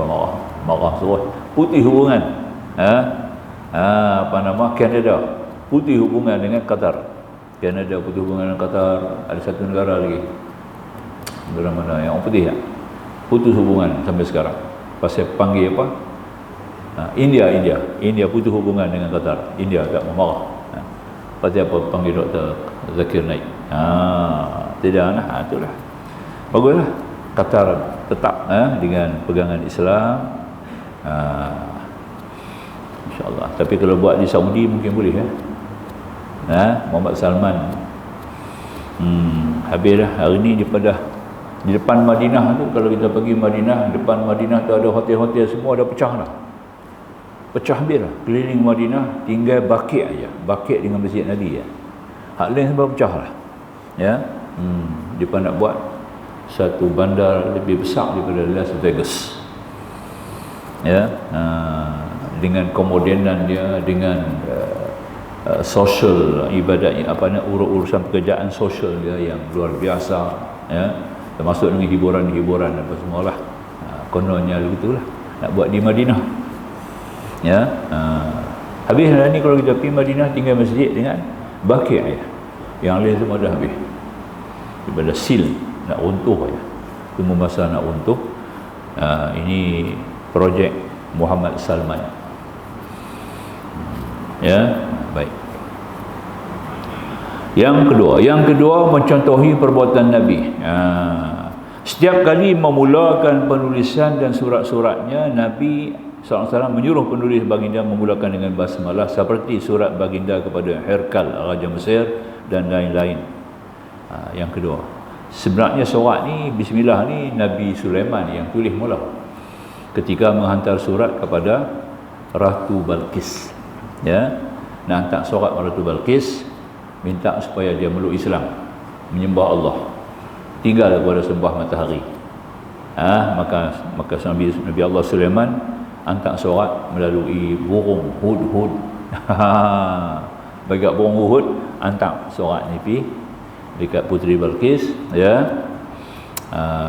S1: marah terus. Putih hubungan. Apa nama, Kanada putih hubungan dengan Qatar. Kanada putih hubungan dengan Qatar. Ada satu negara lagi, negara mana yang putih ya, putus hubungan sampai sekarang. Pasal panggil apa, India putus hubungan dengan Qatar. India agak marah. Pasal apa panggil Dr. Zakir Naik. Tidak lah, itulah. Baguslah Qatar tetap dengan pegangan Islam. InsyaAllah. Tapi kalau buat di Saudi mungkin boleh ya. Muhammad Salman habis dah hari ni di depan Madinah tu. Kalau kita pergi Madinah, depan Madinah tu ada hotel-hotel semua dah pecah dah. Pecah habis dah. Keliling Madinah tinggal Baqi' aja. Baqi' dengan Masjid Nabi ya. Hak lain sebab pecah lah. Ya. Dia nak buat satu bandar lebih besar daripada Las Vegas. Ya. Dengan kemodenan dia, dengan sosial ibadahnya, urusan pekerjaan sosial dia yang luar biasa, ya, termasuk dengan hiburan-hiburan apa semualah. Kononnya begitulah nak buat di Madinah, ya. Habis hari ni kalau kita pergi Madinah tinggal masjid dengan Baqi' ya. Yang lain semua dah habis daripada sil nak runtuh ya. Semua masa nak runtuh. Ini projek Muhammad Salman. Ya, baik. Yang kedua mencontohi perbuatan Nabi. Setiap kali memulakan penulisan dan surat-suratnya, Nabi SAW menyuruh penulis baginda memulakan dengan basmalah, seperti surat baginda kepada Herkal Raja Mesir dan lain-lain. Yang kedua, sebenarnya surat ni, bismillah ni, Nabi Sulaiman yang tulis mula ketika menghantar surat kepada Ratu Balqis. Ya, nak hantar surat Ratu Balqis, minta supaya dia meluk Islam, menyembah Allah, tinggal kepada sembah matahari. Maka Nabi Allah Sulaiman hantar surat melalui burung hud-hud. Bagi burung hud hantar surat ni pi dekat Puteri Balqis, ya.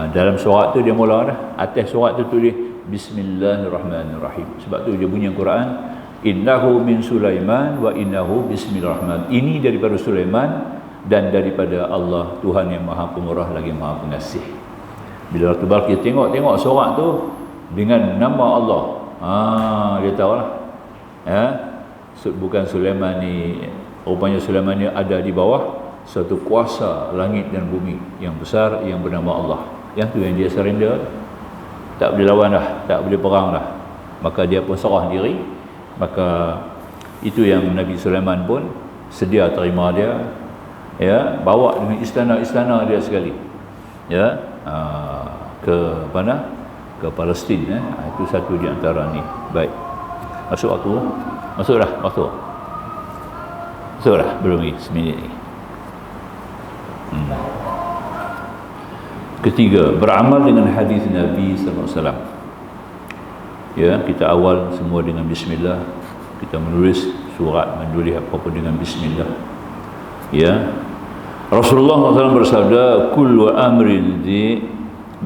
S1: Dalam surat tu dia mula dah, atas surat tu tulis Bismillahirrahmanirrahim. Sebab tu dia bunyi Quran, innahu min Sulaiman wa innahu bismillahirrahmanirrahim. Ini daripada Sulaiman dan daripada Allah, Tuhan yang Maha Pemurah lagi Maha Pengasih. Bila Ratu Balqis tengok surat tu dengan nama Allah, dia tahu lah, ya, bukan Sulaiman ni, rupanya Sulaiman ni ada di bawah satu kuasa langit dan bumi yang besar yang bernama Allah. Yang tu yang dia surrender, tak boleh lawan dah, tak boleh perang dah. Maka dia pun serah diri. Maka itu yang Nabi Sulaiman pun sedia terima dia, ya, bawa dengan istana-istana dia sekali, ya, ke mana, ke Palestin, ya. Itu satu di antara ni. Baik, masuk dah belum ni, seminit ni. Ketiga, beramal dengan hadis Nabi SAW. Ya, kita awal semua dengan bismillah. Kita menulis apa-apa dengan bismillah. Ya. Rasulullah SAW bersabda, kullu amrin dhi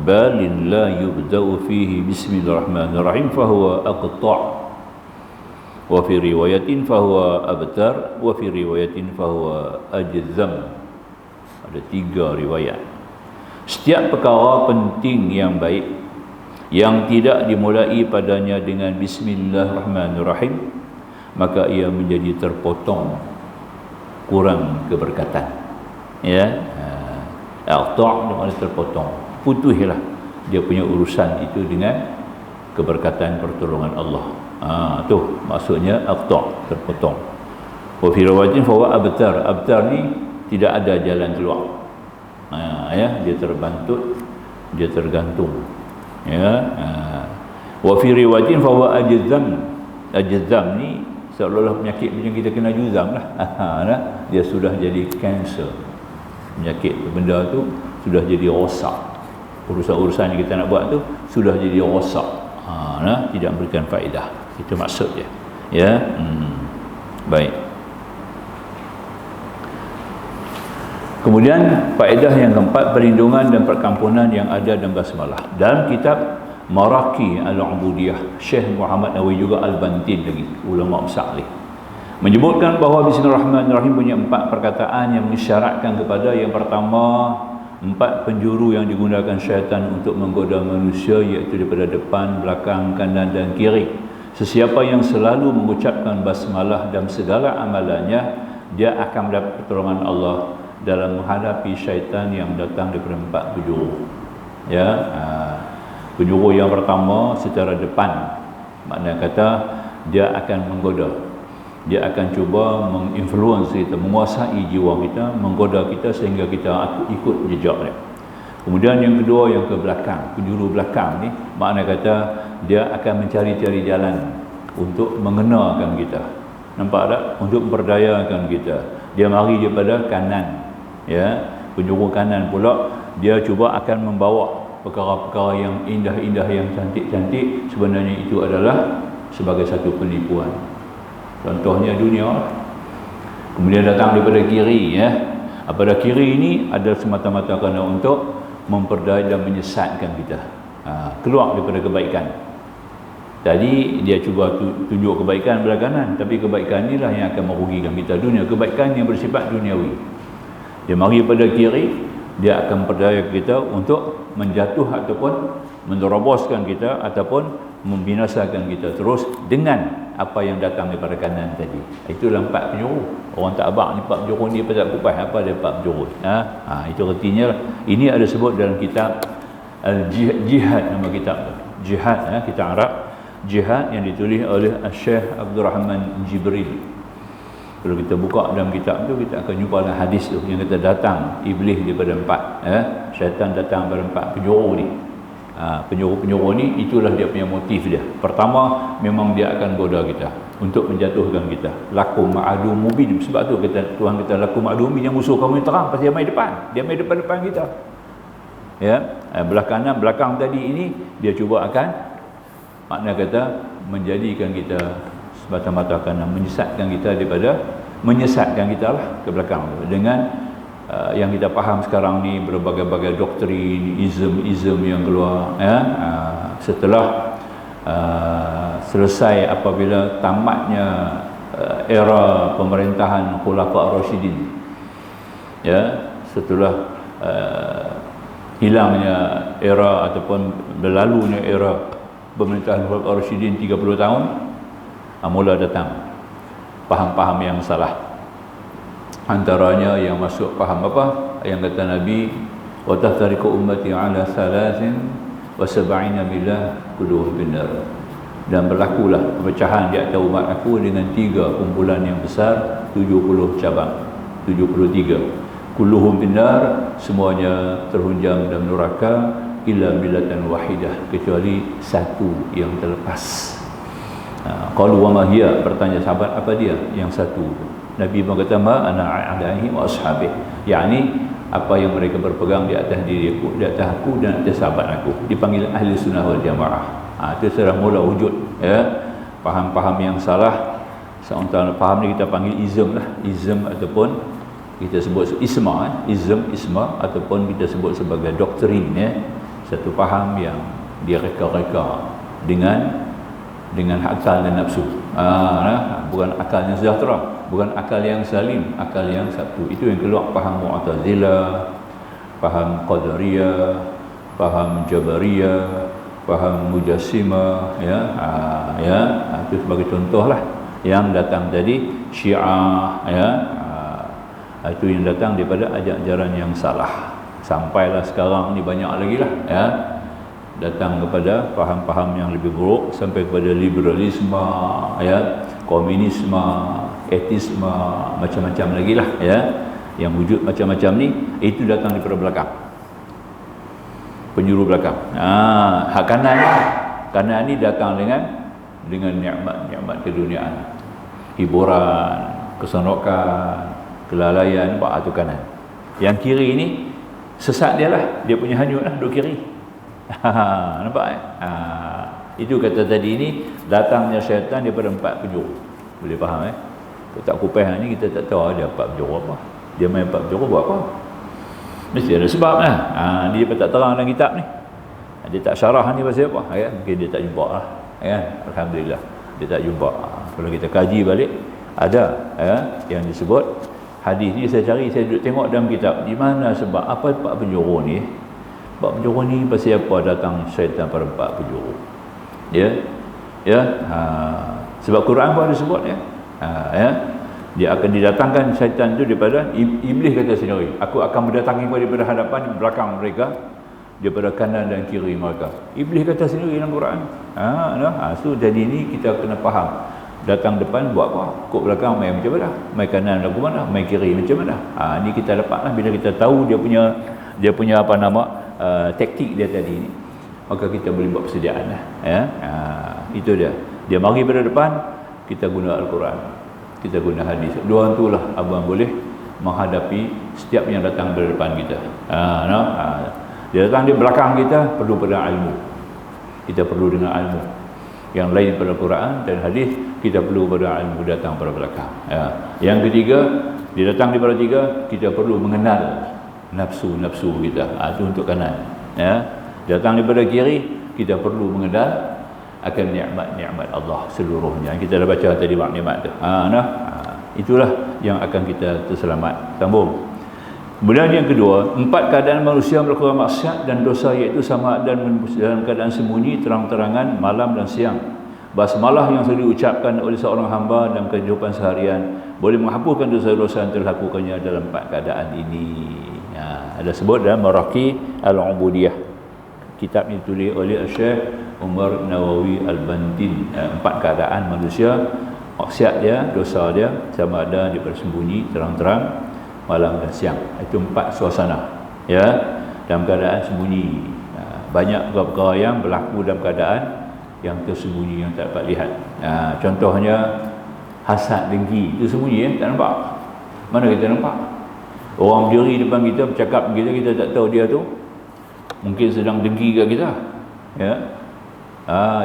S1: balin la yubda'u fihi bismillahirrahmanirrahim fahuwa aqta', wa fi riwayatin fahuwa abtar, wa fi riwayatin fahuwa ajzam. Ada 3 riwayat. Setiap perkara penting yang baik yang tidak dimulai padanya dengan bismillahirrahmanirrahim, maka ia menjadi terpotong, kurang keberkatan. Ya, aqta' maknanya terpotong, putuslah dia punya urusan itu dengan keberkatan pertolongan Allah. Tu maksudnya aqta', terpotong. Wa fi riwayatin fa huwa abtar. Abtar ni tidak ada jalan keluar. Ya, dia terbantut, dia tergantung. Ya, wa fi riwayatin fa huwa ajzam. Ajzam ni seolah-olah penyakit macam kita kena juzam lah. Dia sudah jadi kanser. Penyakit benda tu sudah jadi rosak. Urusan-urusan yang kita nak buat tu sudah jadi rosak. Tidak memberikan faedah. Itu maksud dia. Ya. Baik. Kemudian faedah yang keempat, perlindungan dan perkampunan yang ada dalam basmalah. Dalam kitab Maraki al-Ubudiyah, Syekh Muhammad Nawawi juga Al-Bantin lagi, ulama besar ni, menyebutkan bahawa Bismillahirrahmanirrahim punya 4 perkataan yang mengisyaratkan kepada yang pertama, 4 penjuru yang digunakan syaitan untuk menggoda manusia, iaitu daripada depan, belakang, kanan dan kiri. Sesiapa yang selalu mengucapkan basmalah dalam segala amalannya, dia akan mendapat pertolongan Allah dalam menghadapi syaitan yang datang daripada 4 penjuru. Ya, penjuru yang pertama secara depan, makna kata dia akan menggoda, dia akan cuba menginfluence kita, menguasai jiwa kita, menggoda kita sehingga kita ikut jejak dia. Kemudian yang kedua, yang ke belakang, penjuru belakang ni, makna kata dia akan mencari-cari jalan untuk mengenakan kita, nampak tak, untuk memperdayakan kita. Dia mari daripada kanan, ya, penjuru kanan pula, dia cuba akan membawa perkara-perkara yang indah-indah, yang cantik-cantik, sebenarnya itu adalah sebagai satu penipuan. Contohnya dunia. Kemudian datang daripada kiri, ya. Pada kiri ini ada semata-mata kerana untuk memperdaya dan menyesatkan kita, keluar daripada kebaikan. Tadi dia cuba tunjuk kebaikan belah kanan, tapi kebaikan inilah yang akan merugikan kita dunia, kebaikan yang bersifat duniawi. Dia mari pada kiri, dia akan memperdaya kita untuk menjatuh ataupun meneroboskan kita ataupun membinasakan kita terus dengan apa yang datang daripada kanan tadi. Itulah 4 penjuru. Orang tak abang ni 4 penjuru ni apa tak kupas, apa dia 4 penjuru. Itu artinya ini ada sebut dalam kitab Al-Jihad, nama kitab Jihad, kitab Arab Jihad yang ditulis oleh Syekh Abdul Rahman Jibril. Kalau kita buka dalam kitab tu, kita akan jumpa dalam hadis tu yang kata datang iblis daripada 4, syaitan datang daripada 4 penjuru ni. Penjuru-penjuru ni, itulah dia punya motif dia. Pertama, memang dia akan goda kita untuk menjatuhkan kita. Lakum ma'adu mubin. Sebab tu kata Tuhan kata lakum ma'adu mubin, yang musuh kamu yang terang pasti dia main depan. Dia main depan-depan kita. Ya, belah kanan, belakang tadi ini dia cuba akan, makna kata menjadikan kita semata-mata kerana menyesatkan kita lah ke belakang dengan yang kita faham sekarang ni, berbagai-bagai doktrin, izm yang keluar, setelah selesai apabila tamatnya era pemerintahan Khulafa Rasyidin, ya, setelah hilangnya era ataupun berlalunya era pemerintahan Khulafa Rasyidin 30 tahun, mula datang faham-faham yang salah. Antaranya yang masuk faham apa? Yang kata Nabi, wa taftariqu ummati ala 73 millah kulluhum finnar. Dan berlakulah perpecahan di atas umat aku dengan 3 kumpulan yang besar, 70 cabang, 73. Kulluhum finnar, semuanya terhunjam dalam neraka, illa millatan wahidah, kecuali satu yang terlepas. Qalu wa ma hiya, bertanya sahabat apa dia yang satu. Nabi pun kata ma ana alaihi wa ashabi, yakni apa yang mereka berpegang di atas diriku, di atas aku dan atas sahabat aku. Dipanggil ahli sunnah wal jamaah. Itu sudah mula wujud, ya, faham-faham yang salah. Seantara faham ni kita panggil izm lah, izm ataupun kita sebut isma, isma ataupun kita sebut sebagai doktrin, ya. Satu faham yang dia reka-reka dengan akal dan nafsu, bukan akal yang sejahtera, bukan akal yang salim, akal yang satu. Itu yang keluar faham Mu'tazilah, faham Qadariyah, faham Jabariyah, faham Mujassimah, itu sebagai contohlah yang datang tadi. Syiah, itu yang datang daripada ajaran yang salah. Sampailah sekarang ni banyak lagi lah, ya, datang kepada faham-faham yang lebih buruk, sampai kepada liberalisme, ya, komunisme, etisme, macam-macam lagi lah, ya, yang wujud macam-macam ni, itu datang daripada belakang, penjuru belakang. Hak kanan ni datang dengan nikmat-nikmat keduniaan, hiburan, keseronokan, kelalaian, itu kanan. Yang kiri ni sesat dia lah, dia punya hanyut lah, duk kiri. Nampak, itu kata tadi ni datangnya syaitan daripada 4 penjuru. Boleh faham, tak kupas ni kita tak tahu dia 4 penjuru apa, dia main 4 penjuru buat apa, mesti ada sebab lah. Dia tak terang dalam kitab ni, Dia tak syarah ni pasal apa, ya? Mungkin dia tak jumpa lah, ya? Alhamdulillah dia tak jumpa. Kalau kita kaji balik, ada yang disebut hadis ni. Saya cari, saya duduk tengok dalam kitab di mana sebab apa empat penjuru ni. Empat penjuru ni pasal apa datang syaitan pada empat penjuru, sebab Quran pun ada sebut, dia akan didatangkan syaitan tu daripada iblis. Kata sendiri, aku akan mendatangi daripada hadapan, belakang mereka, daripada kanan dan kiri mereka. Iblis kata sendiri dalam Quran. So jadi ni kita kena faham, datang depan buat apa, kok belakang main macam mana, main kanan lagu mana, main kiri macam mana. Ni kita dapatlah bila kita tahu dia punya apa nama taktik dia tadi ni, maka kita boleh buat persediaan lah, itu dia mari pada depan, kita guna Al-Quran, kita guna hadis. Dua itulah abang boleh menghadapi setiap yang datang dari depan kita. Dia datang di belakang kita, perlu pada ilmu. Kita perlu dengan ilmu. Yang lain pada Quran dan hadis, kita perlu pada ilmu datang pada belakang. Yang ketiga, dia datang di pada tiga, kita perlu mengenal nafsu-nafsu kita. Itu untuk kanan. Datang daripada kiri, kita perlu mengenal akan nikmat-nikmat Allah seluruhnya. Kita dah baca tadi nikmat tu. Itulah yang akan kita terselamat. Sambung. Kemudian yang kedua, empat keadaan manusia melakukan maksiat dan dosa, iaitu sama dan dalam keadaan sembunyi, terang-terangan, malam dan siang. Basmalah yang selalu diucapkan oleh seorang hamba dalam kehidupan seharian boleh menghapuskan dosa-dosa yang telah dilakukannya dalam empat keadaan ini. Ada sebut dalam Maraqi Al-Ubudiyah. Kitab ini ditulis oleh Syekh Umar Nawawi Al-Bandin. Empat keadaan manusia, maksiat dia, dosa dia, sama ada daripada sembunyi, terang-terang, malam dan siang. Itu empat suasana, dalam keadaan sembunyi. Banyak perkara yang berlaku dalam keadaan yang tersembunyi, yang tak dapat lihat. Contohnya hasad, dengki, itu sembunyi, tak nampak. Mana kita nampak? Orang berdiri depan kita, bercakap kita, kita tak tahu dia tu mungkin sedang dengki kat kita,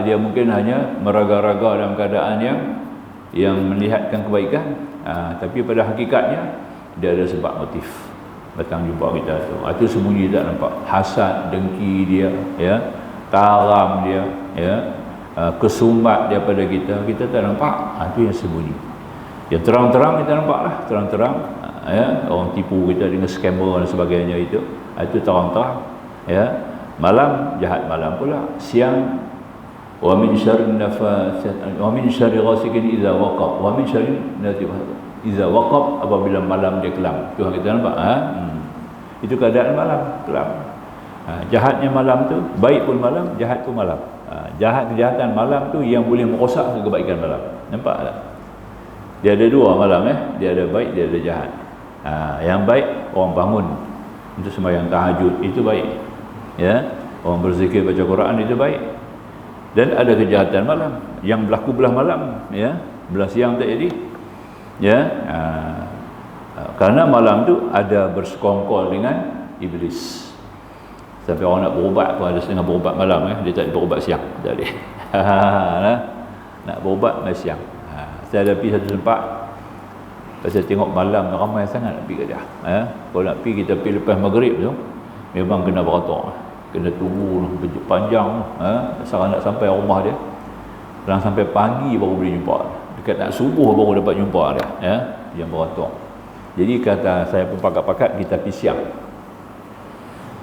S1: dia mungkin hanya meraga-raga dalam keadaan yang melihatkan kebaikan, tapi pada hakikatnya dia ada sebab motif datang jumpa kita tu. Itu sembunyi, tak nampak. Hasad, dengki dia, taram dia, kesumbat dia pada kita, kita tak nampak. Itu yang sembunyi. Yang terang-terang kita nampak lah, terang-terang, orang tipu kita dengan scammer dan sebagainya, itu terang-terang. Malam, jahat malam pula. Siang, wa min syarrin nafasat, wa min syarri ghasikin idza waqab, wa min syarri idza waqab, apabila malam dia kelam. Tuhan kita nampak, itu keadaan malam kelam. Jahatnya malam tu, baik pun malam, jahat pun malam. Kejahatan malam tu yang boleh merosak kebaikan malam. Nampak tak? Dia ada dua malam, dia ada baik, dia ada jahat. Yang baik, orang bangun untuk sembahyang tahajud, itu baik. Orang berzikir, baca Quran, itu baik. Dan ada kejahatan malam yang berlaku belah malam, belah siang tak jadi. Karena malam tu ada bersekongkol dengan iblis. Sampai orang nak berubat pun ada setengah berubat malam, dia tak berubat siang, tak boleh. Nak berubat malam siang. Saya ada pergi satu tempat, saya tengok malam ramai sangat nak pergi ke dia. Kalau nak pergi, kita pergi lepas maghrib tu, memang kena beratur, kena tunggu panjang, nak sampai rumah dia. Dan sampai pagi baru boleh jumpa. Dekat nak subuh baru dapat jumpa dia, yang beratur. Jadi kata saya pun pakat-pakat kita pergi siang.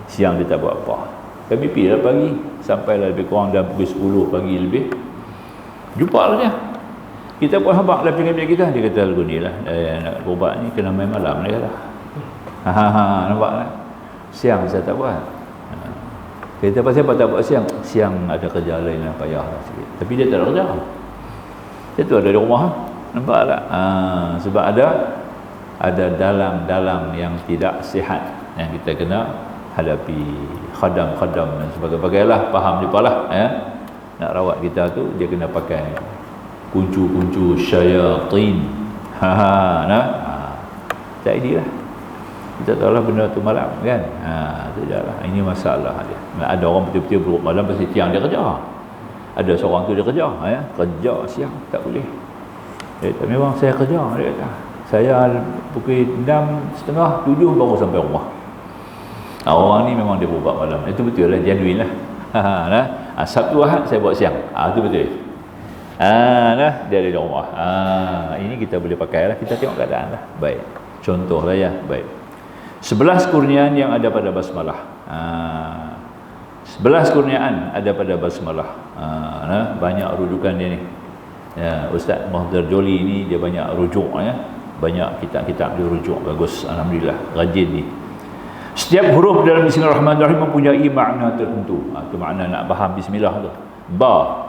S1: Siang dia tak buat apa. Kami pergi lah pagi, sampailah lebih kurang dalam pukul 10 pagi lebih. Jumpa lah dia. Kita pun habaq dalam pinggir kita, dia kata lagu ni lah, nak berubat ni kena main malam, dia kata. Nampak tak? Siang saya tak buat. Kita pasal apa tak buat siang? Siang ada kerja lain yang payah lah sikit. Tapi dia tak ada kerja. Dia tu ada di rumah. Nampak tak? Sebab ada dalam yang tidak sihat yang kita kena hadapi. Khadam dan sebagainya. Faham dia lah, nak rawat kita tu, dia kena pakai kuncu-kuncu syaitan. Tak idelah. Kita tahu lah benda tu malam, kan? Tu je lah. Ini masalah dia. Ada orang betul-betul beruk malam pasal siang dia kerja. Ada seorang tu dia kerja, kerja siang tak boleh. Memang saya kerja, dia kata. Saya pukul 6:30, 7 baru sampai rumah. Orang ni memang dia berubat malam. Itu betul lah, genuine lah. Nah, Sabtu Ahad saya buat siang. Itu betul. Nah, dia ada di rumah. Ini kita boleh pakai lah. Kita tengok keadaan lah. Baik. Contoh lah ya. Baik. 11 kurniaan yang ada pada basmalah. 11 kurniaan ada pada basmalah. Banyak rujukan dia ni. Ya, Ustaz Muhammad Joli ni dia banyak rujuk ya. Banyak kitab-kitab dia rujuk. Bagus, alhamdulillah. Rajin ni. Setiap huruf dalam Bismillahirrahmanirrahim mempunyai makna tertentu. Itu makna nak faham bismillah tu. Ba.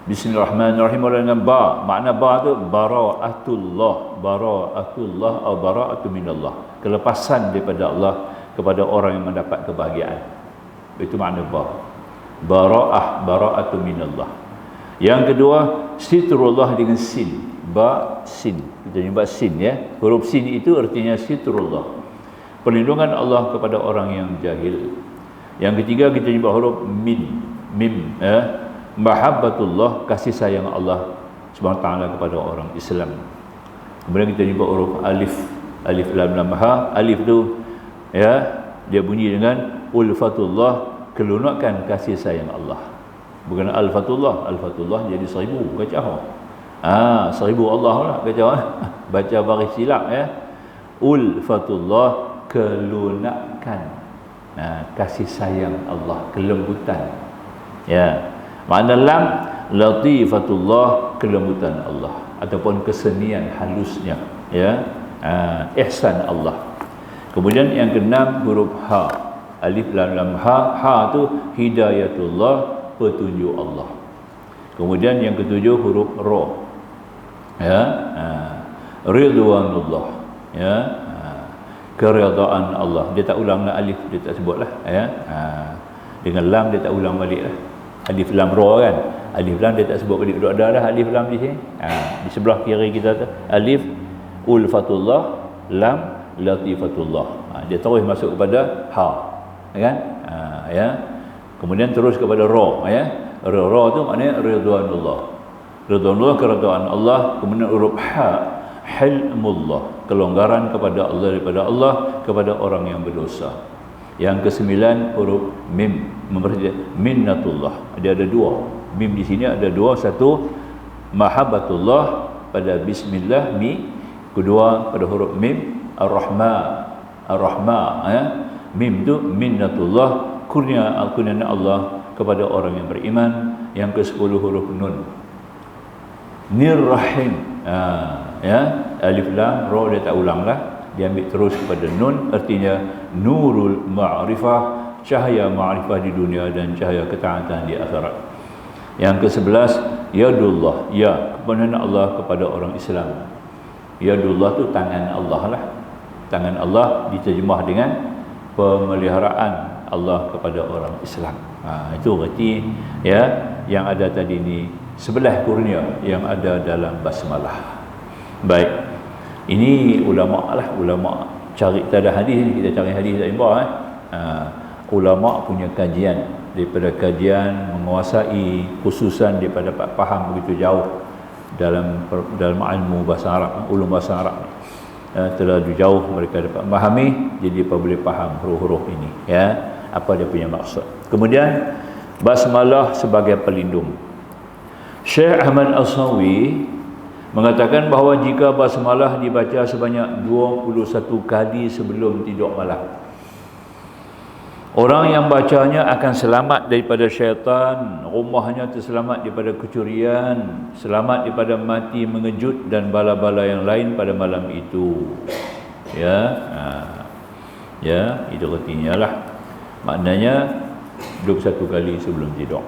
S1: Bismillahirrahmanirrahim dengan ba. Makna ba tu bara'atullah. Bara'atullah atau bara'atu minallah. Kelepasan daripada Allah kepada orang yang mendapat kebahagiaan. Itu makna ba. Bara'ah, bara'atu minallah. Yang kedua, sitrullah dengan sin. Ba, sin. Kita jumpa sin ya. Huruf sin itu artinya sitrullah. Perlindungan Allah kepada orang yang jahil. Yang ketiga kita jumpa huruf min. Mim ya. Mahabbatullah, kasih sayang Allah Subhanahu taala kepada orang Islam. Kemudian kita jumpa huruf alif. Alif lam lam ha. Alif tu ya, dia bunyi dengan ulfatullah, kelunakan kasih sayang Allah. Bukan alfatullah. Alfatullah jadi 1000 kacau. 1000 Allah lah kacau. Baca baris silap ya. Ulfatullah, kelunakan kasih sayang Allah, kelembutan ya. Makna lam, latifatullah, kelembutan Allah ataupun kesenian halusnya ya. Ihsan Allah. Kemudian yang keenam huruf ha. Alif lam lam ha. Ha tu hidayatullah, petunjuk Allah. Kemudian yang ketujuh huruf ra ya. Ridwanullah ya. Keredaan Allah. Dia tak ulang lah alif, dia tak sebut lah ya. Dengan lam dia tak ulang balik lah. Alif lam ra kan. Alif lam dia tak sebut balik. Duduk ada dah alif lam di sini. Di sebelah kiri kita tu alif ulfatullah, lam latifatullah. Dia terus masuk kepada ha kan. Ya. Kemudian terus kepada ra ya. Ra tu maknanya ridwanullah. Ridwanullah, keredaan Allah. Kemudian huruf ha, hilmullah, kelonggaran kepada Allah, daripada Allah kepada orang yang berdosa. Yang kesembilan huruf mim, minnatullah. Dia ada dua. Mim di sini ada dua. Satu mahabbatullah pada bismillah mi. Kedua pada huruf mim ar-rahma. Ar-rahma ya. Mim tu minnatullah, kurniaan Allah kepada orang yang beriman. Yang ke-10 huruf nun. Nirrahim. Ya, alif lam ra dia tak ulang lah, dia ambil terus kepada nun, artinya nurul ma'rifah, cahaya ma'rifah di dunia dan cahaya ketaatan di akhirat. Yang ke-11 yadullah, ya, kepada Allah kepada orang Islam. Yadullah tu tangan Allah lah. Tangan Allah diterjemah dengan pemeliharaan Allah kepada orang Islam. Itu berarti ya yang ada tadi ni 11 kurnia yang ada dalam basmalah. Baik. Ini ulama lah, ulama cari tada hadis ni, kita cari hadis tak jumpa ulama punya kajian, daripada kajian menguasai khususan daripada faham begitu jauh dalam ilmu bahasa Arab, ulum bahasa Arab. Terlalu jauh mereka dapat memahami, jadi apa boleh faham huruf-huruf ini ya, apa dia punya maksud. Kemudian basmalah sebagai pelindung. Syekh Ahmad As-Sawi mengatakan bahawa jika basmalah dibaca sebanyak 21 kali sebelum tidur malam, orang yang bacanya akan selamat daripada syaitan, rumahnya terselamat daripada kecurian, selamat daripada mati mengejut dan bala-bala yang lain pada malam itu. Ya, ya, itu artinya lah. Maknanya 21 kali sebelum tidur.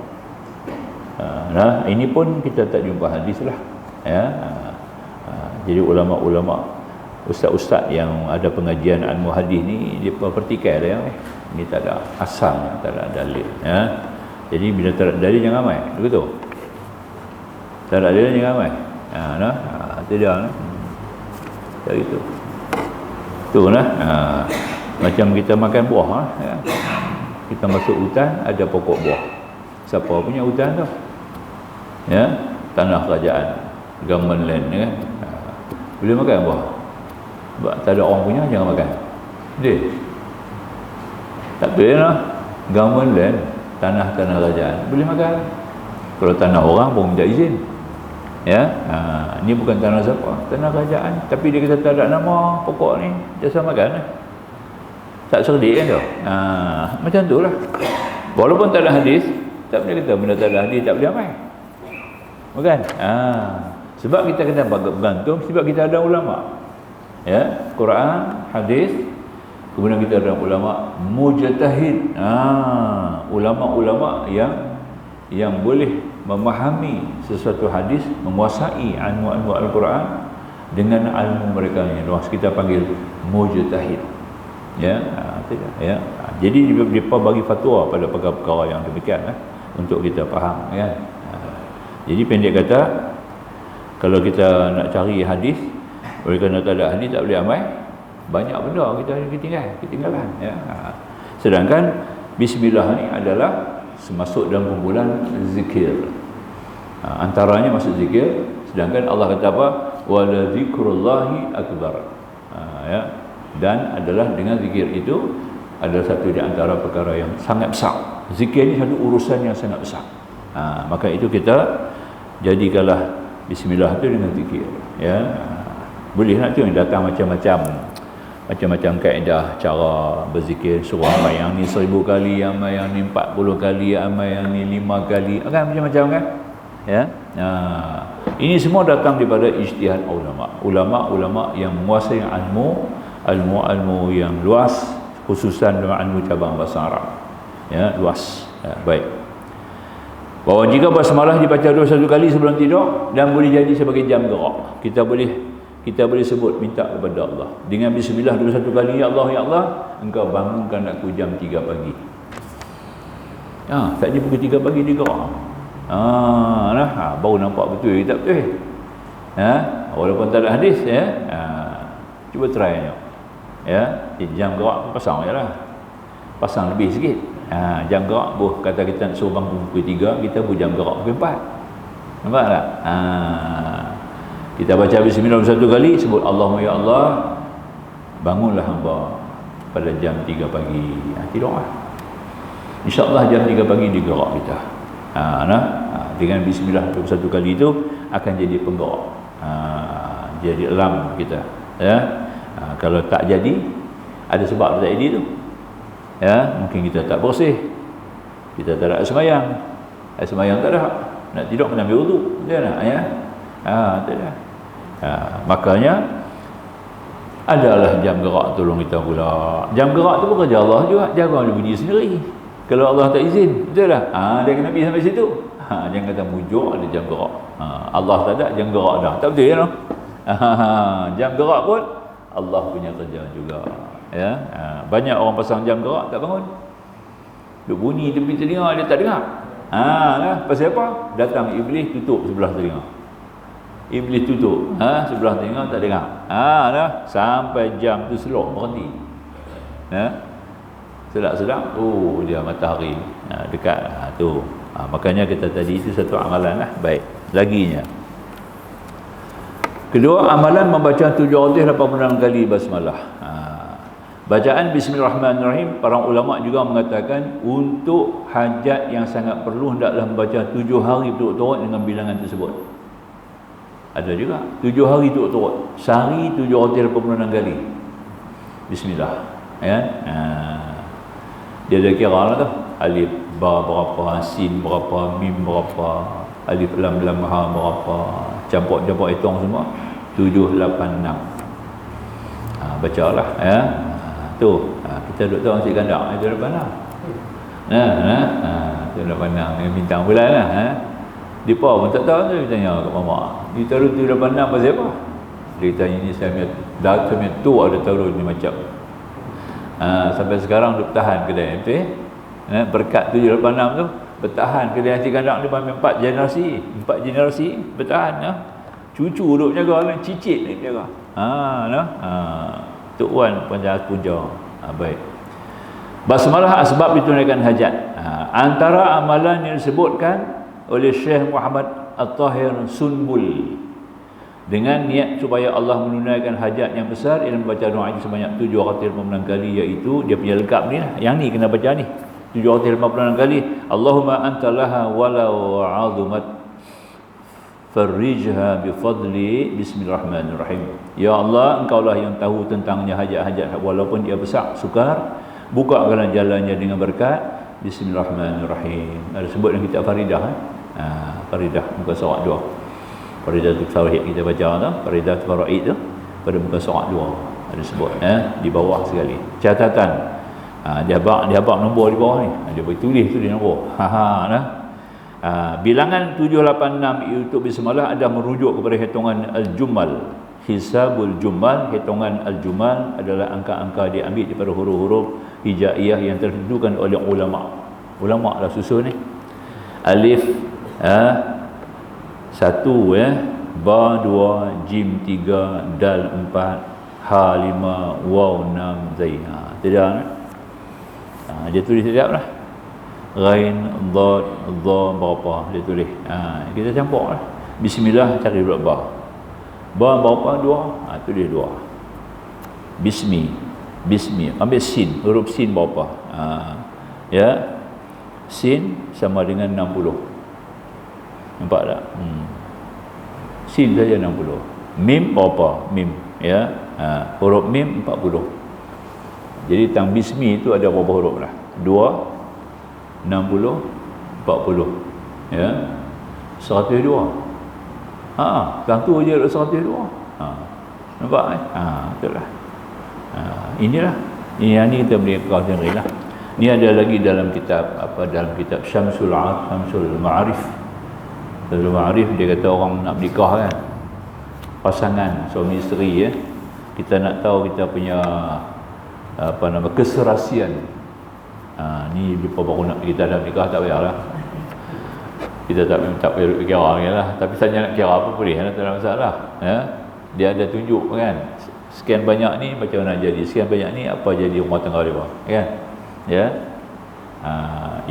S1: Nah, ini pun kita tak jumpa hadis lah. Ya, jadi ulama-ulama, ustaz-ustaz yang ada pengajian ilmu hadis ni, dia pertikailah ya. Ini tak ada asal, tak ada dalil ya. Jadi bila tak ada dalil jangan amal, begitu. Tak ada dalil jangan amal. Nah, tidak nah. Tak gitu. Tu nah. Macam kita makan buah ya. Kita masuk hutan ada pokok buah. Siapa punya hutan tu? Ya, tanah kerajaan, government land ya kan. Boleh makan buah. Sebab tak ada orang punya jangan makan. Dia tak boleh lah, government land tanah kerajaan boleh makan. Kalau tanah orang pun minta izin. Ya, ini bukan tanah siapa, tanah kerajaan, tapi dia kata tak ada nama pokok ni, jasa makan lah. Tak cerdik kan tu. Macam tu lah. Walaupun tak ada hadis, tak boleh kata benda tak ada hadis tak boleh amal. Bukan? Sebab kita kena bergantung, sebab kita ada ulama. Ya, Quran, hadis, kemudian kita ada ulama mujtahid. Ulama-ulama yang boleh memahami sesuatu hadis, menguasai ilmu Al-Quran dengan ilmu mereka yang luas, kita panggil mujtahid. Ya, tidak. Ya. Jadi dia bagi fatwa pada perkara-perkara yang demikian untuk kita faham, ya. Jadi pendek kata, kalau kita nak cari hadis, oleh kerana tak ada hadis tak boleh amal, banyak benda kita ketinggalan, ya. Sedangkan bismillah ni adalah masuk dalam kumpulan zikir. Antaranya masuk zikir, sedangkan Allah kata apa? Wala zikrullahi akbar. Ya. Dan adalah dengan zikir itu adalah satu di antara perkara yang sangat besar. Zikir ni satu urusan yang sangat besar. Maka itu kita jadikanlah bismillah itu dengan zikir, ya. Boleh nak tu yang datang macam-macam kaedah cara berzikir, suruh amal yang ni 1000 kali, amal yang ni 40 kali, amal yang ni 5 kali, kan macam-macam kan, ya. Ini semua datang daripada ijtihad ulama yang menguasai ilmu yang luas, khususan dalam ilmu cabang bahasa Arab, ya, luas. Baik, bahawa jika basmalah dibaca 21 kali sebelum tidur dan boleh jadi sebagai jam gerak, kita boleh sebut minta kepada Allah dengan bismillah 21 kali, ya Allah engkau bangunkan aku jam 3 pagi. Tak dia pukul 3 pagi dia gerak. Baru nampak betul tak betul. Walaupun tak ada hadis, ya. Cuba try tengok. Ya, jam gerak pun pasang je lah. Pasang lebih sikit. Jam gerak kata kita nak suruh bangun pukul 3, kita pun jam gerak pukul 4. Nampak tak? Kita baca bismillah 21 kali, sebut Allahumma ya Allah, bangunlah hamba pada jam 3 pagi. Tidurlah. InsyaAllah jam 3 pagi digerak kita. Dengan bismillah 21 kali itu akan jadi penggerak. Jadi alarm kita, ya. Kalau tak jadi, ada sebab tak jadi tu, ya. Mungkin kita tak bersih, kita tak ada sembahyang, sembahyang tak ada, nak tidur kena ambil wudu, ya. Tak ada. Makanya adalah jam gerak tolong kita pula. Jam gerak tu pun kerja Allah juga, jaga dia bunyi sendiri. Kalau Allah tak izin, betul tak? Dia kena pergi sampai situ. Jangan kata mujuk ada jam gerak. Allah tak ada, jam gerak dah. Tak betul, ya, no? Jam gerak pun Allah punya kerja juga, ya. Banyak orang pasang jam gerak tak bangun. Duk bunyi tepi telinga dia tak dengar. Pasal apa? Datang iblis tutup sebelah telinga. Iblis tutup, sebelah telinga tak dengar. Sampai jam tu slow berhenti. Sedap-sedap, dia matahari dekat tu. Makanya kita tadi itu satu amalan lah. Baik, laginya. Kedua, amalan membaca 786 kali basmalah. Bacaan bismillahirrahmanirrahim, para ulama juga mengatakan untuk hajat yang sangat perlu hendaklah membaca 7 hari turut-turut dengan bilangan tersebut. Ada juga 7 hari turut-turut, sehari 786 kali bismillah, ya. Dia ada kira lah tu, alif ba berapa, sin berapa, mim berapa, alif lam ha berapa, campur hitung semua 786. Bacalah, ya. Tu kita duduk tahu nasi kandang itu depan lah. Tu depan dengan bintang bulan lah. Dia pun tak tahu tu, tanya kat mama. Dia taruh 786 pasal apa? Dia tanya ni saya punya tu ada taruh ni macam. Sampai sekarang duk tahan kedai betul, ya. Berkat 786 tu bertahan kedai nasi kandang ni sampai 4 generasi bertahan, ya. Cucu duk jaga lah, cicit ni jaga. Tok Wan punja. Baik. Basmalah asbab ditunaikan hajat. Antara amalan yang disebutkan oleh Syekh Muhammad At-Tahir Sunbul dengan niat supaya Allah menunaikan hajat yang besar, ia membaca doa itu sebanyak 786 kali, iaitu dia punya lengkap ni lah. Yang ni kena baca ni. 756 kali. Allahumma anta laha walau 'azumat farrijha bifadli bismillahirrahmanirrahim. Ya Allah, engkaulah yang tahu tentangnya hajat-hajat walaupun dia besar sukar, bukakanlah jalannya dengan berkat bismillahirrahmanirrahim. Ada sebut dalam kitab Faridah Faridah muka surat 2. Faridah Tauhid kita baca tu, Faridah Faraid tu pada muka surat 2 ada sebut di bawah sekali. Catatan. Dia abang nombor di bawah ni. Dia boleh tulis tu dia nombor. Bilangan 786 itu bismillah ada merujuk kepada hitungan al-jumal. Hisabul jumal, hitungan al-jumal adalah angka-angka diambil daripada huruf-huruf hijaiyah yang ditentukan oleh ulama. Ulama lah susun ni. Alif 1 ba 2 jim 3 dal 4 ha 5 waw 6 zain. Tidak dia tulis sekejap lah. Ghain, dhad, dha berapa dia tulis. Kita campur lah. Bismillah cari pula ba. Ba berapa? 2. Tulis 2. Bismi. Ambil sin, huruf sin berapa? Ya. Sin sama dengan 60. Nampak tak? Sin saja 60. Mim berapa? Mim, ya. Huruf mim 40. Jadi tang bismi itu ada berapa huruf lah? 2, 60, 40. Ya. 102. Tang tu je 102. Nampak kan? Betul lah. Inilah. Ini kita boleh kau dengar lah. Ini ada lagi dalam kitab dalam kitab Syamsul Ma'arif. Syamsul Ma'arif dia kata orang nak menikah kan. Pasangan suami isteri ya. Kita nak tahu kita punya keserasian. Ni depa baru nak kita dah nikah tak payahlah. Kita tak payah kira lah. Tapi saya nak kira apa boleh, tak ada masalah. Ya. Dia ada tunjuk kan. Sekian banyak ni macam mana jadi, sekian banyak ni apa jadi rumah tangga dia, kan? Ya.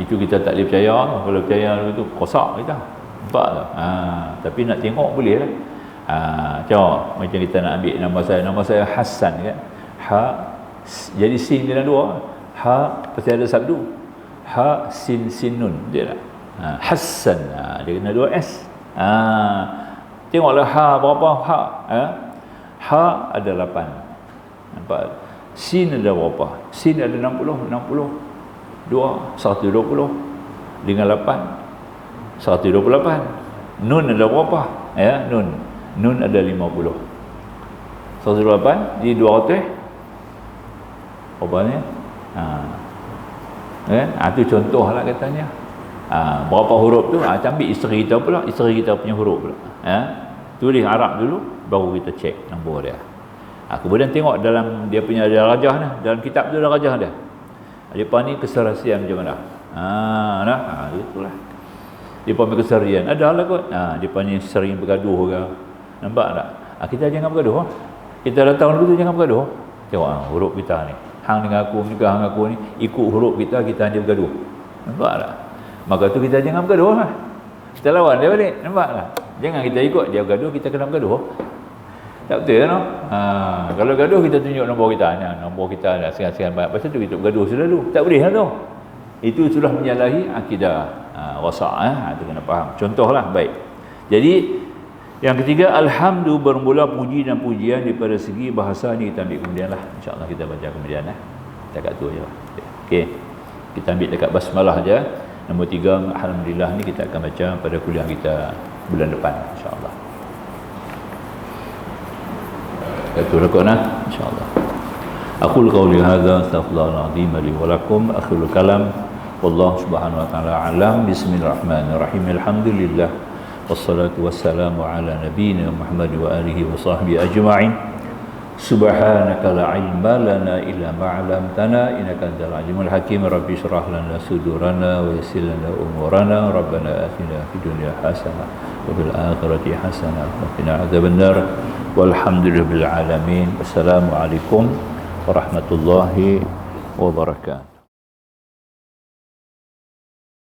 S1: Itu kita tak boleh percaya. Kalau percaya itu rosak kita. Nampak tak? Tapi nak tengok boleh lah. Macam kita nak ambil nama saya Hassan kan. Jadi sin dia dua. Pasti ada sabdu. Sin nun dia lah. Hassan. Dia kena 2 S. Tengoklah berapa ada 8. Nampak? Sin ada berapa? Sin ada 60. 120 dengan 8 128. Nun ada berapa? Ya, nun ada 50. 128 jadi 200 apa ni? Itu contohlah katanya. Berapa huruf tu? Ambil isteri kita pula, isteri kita punya huruf pula. Tulis Arab dulu, baru kita cek nombor dia. Kemudian tengok dalam dia punya darajah dah, dalam kitab tu darajah dia. Depa ni keserasian macam mana? Itulah. Depa punya keserian. Ada lah kot. Depa ni sering bergaduh ke. Nampak tak? Kita jangan bergaduh. Kita datang dulu tu jangan bergaduh. Tengok huruf kita ni. Hang dengan aku juga, hang aku ni ikut huruf kita hanya bergaduh. Nampak tak? Maka tu kita jangan bergaduh lah. Kita lawan dia balik. Nampak tak? Jangan kita ikut dia bergaduh, kita kena bergaduh. Tak betul kan? Kalau gaduh kita tunjuk nombor kita. Nombor kita ada sekian-sekian banyak. Pasal tu kita bergaduh selalu. Tak boleh lah tu. Itu sudah menyalahi akidah rosak. Itu kena faham. Contohlah, baik. Jadi yang ketiga, alhamdulillah bermula puji dan pujian daripada segi bahasa ni kita ambil kemudian lah. InsyaAllah kita baca kemudian lah. Dekat tu je. Okey. Kita ambil dekat basmalah je. Nombor 3, alhamdulillah ni kita akan baca pada kuliah kita bulan depan. InsyaAllah. Itu rekod InsyaAllah. Aqul qawli hadza astaghfirullahaladzim li wa lakum. Akhirul kalam. Wallahu subhanahu wa ta'ala alam. Bismillahirrahmanirrahim. Alhamdulillah. Wassalatu wassalamu ala nabiyyina Muhammad wa alihi wa sahbihi ajma'in. Subhanaka la ilma lana illa ma 'allamtana innaka antal alimul hakim. Rabbi shrah lana sudurana wa yassir lana umurana. Rabbana atina fid dunya hasanah wa fil akhirati hasanah wa qina adzabannar. Walhamdulillahil alamin. Wassalamu alaikum warahmatullahi wabarakatuh.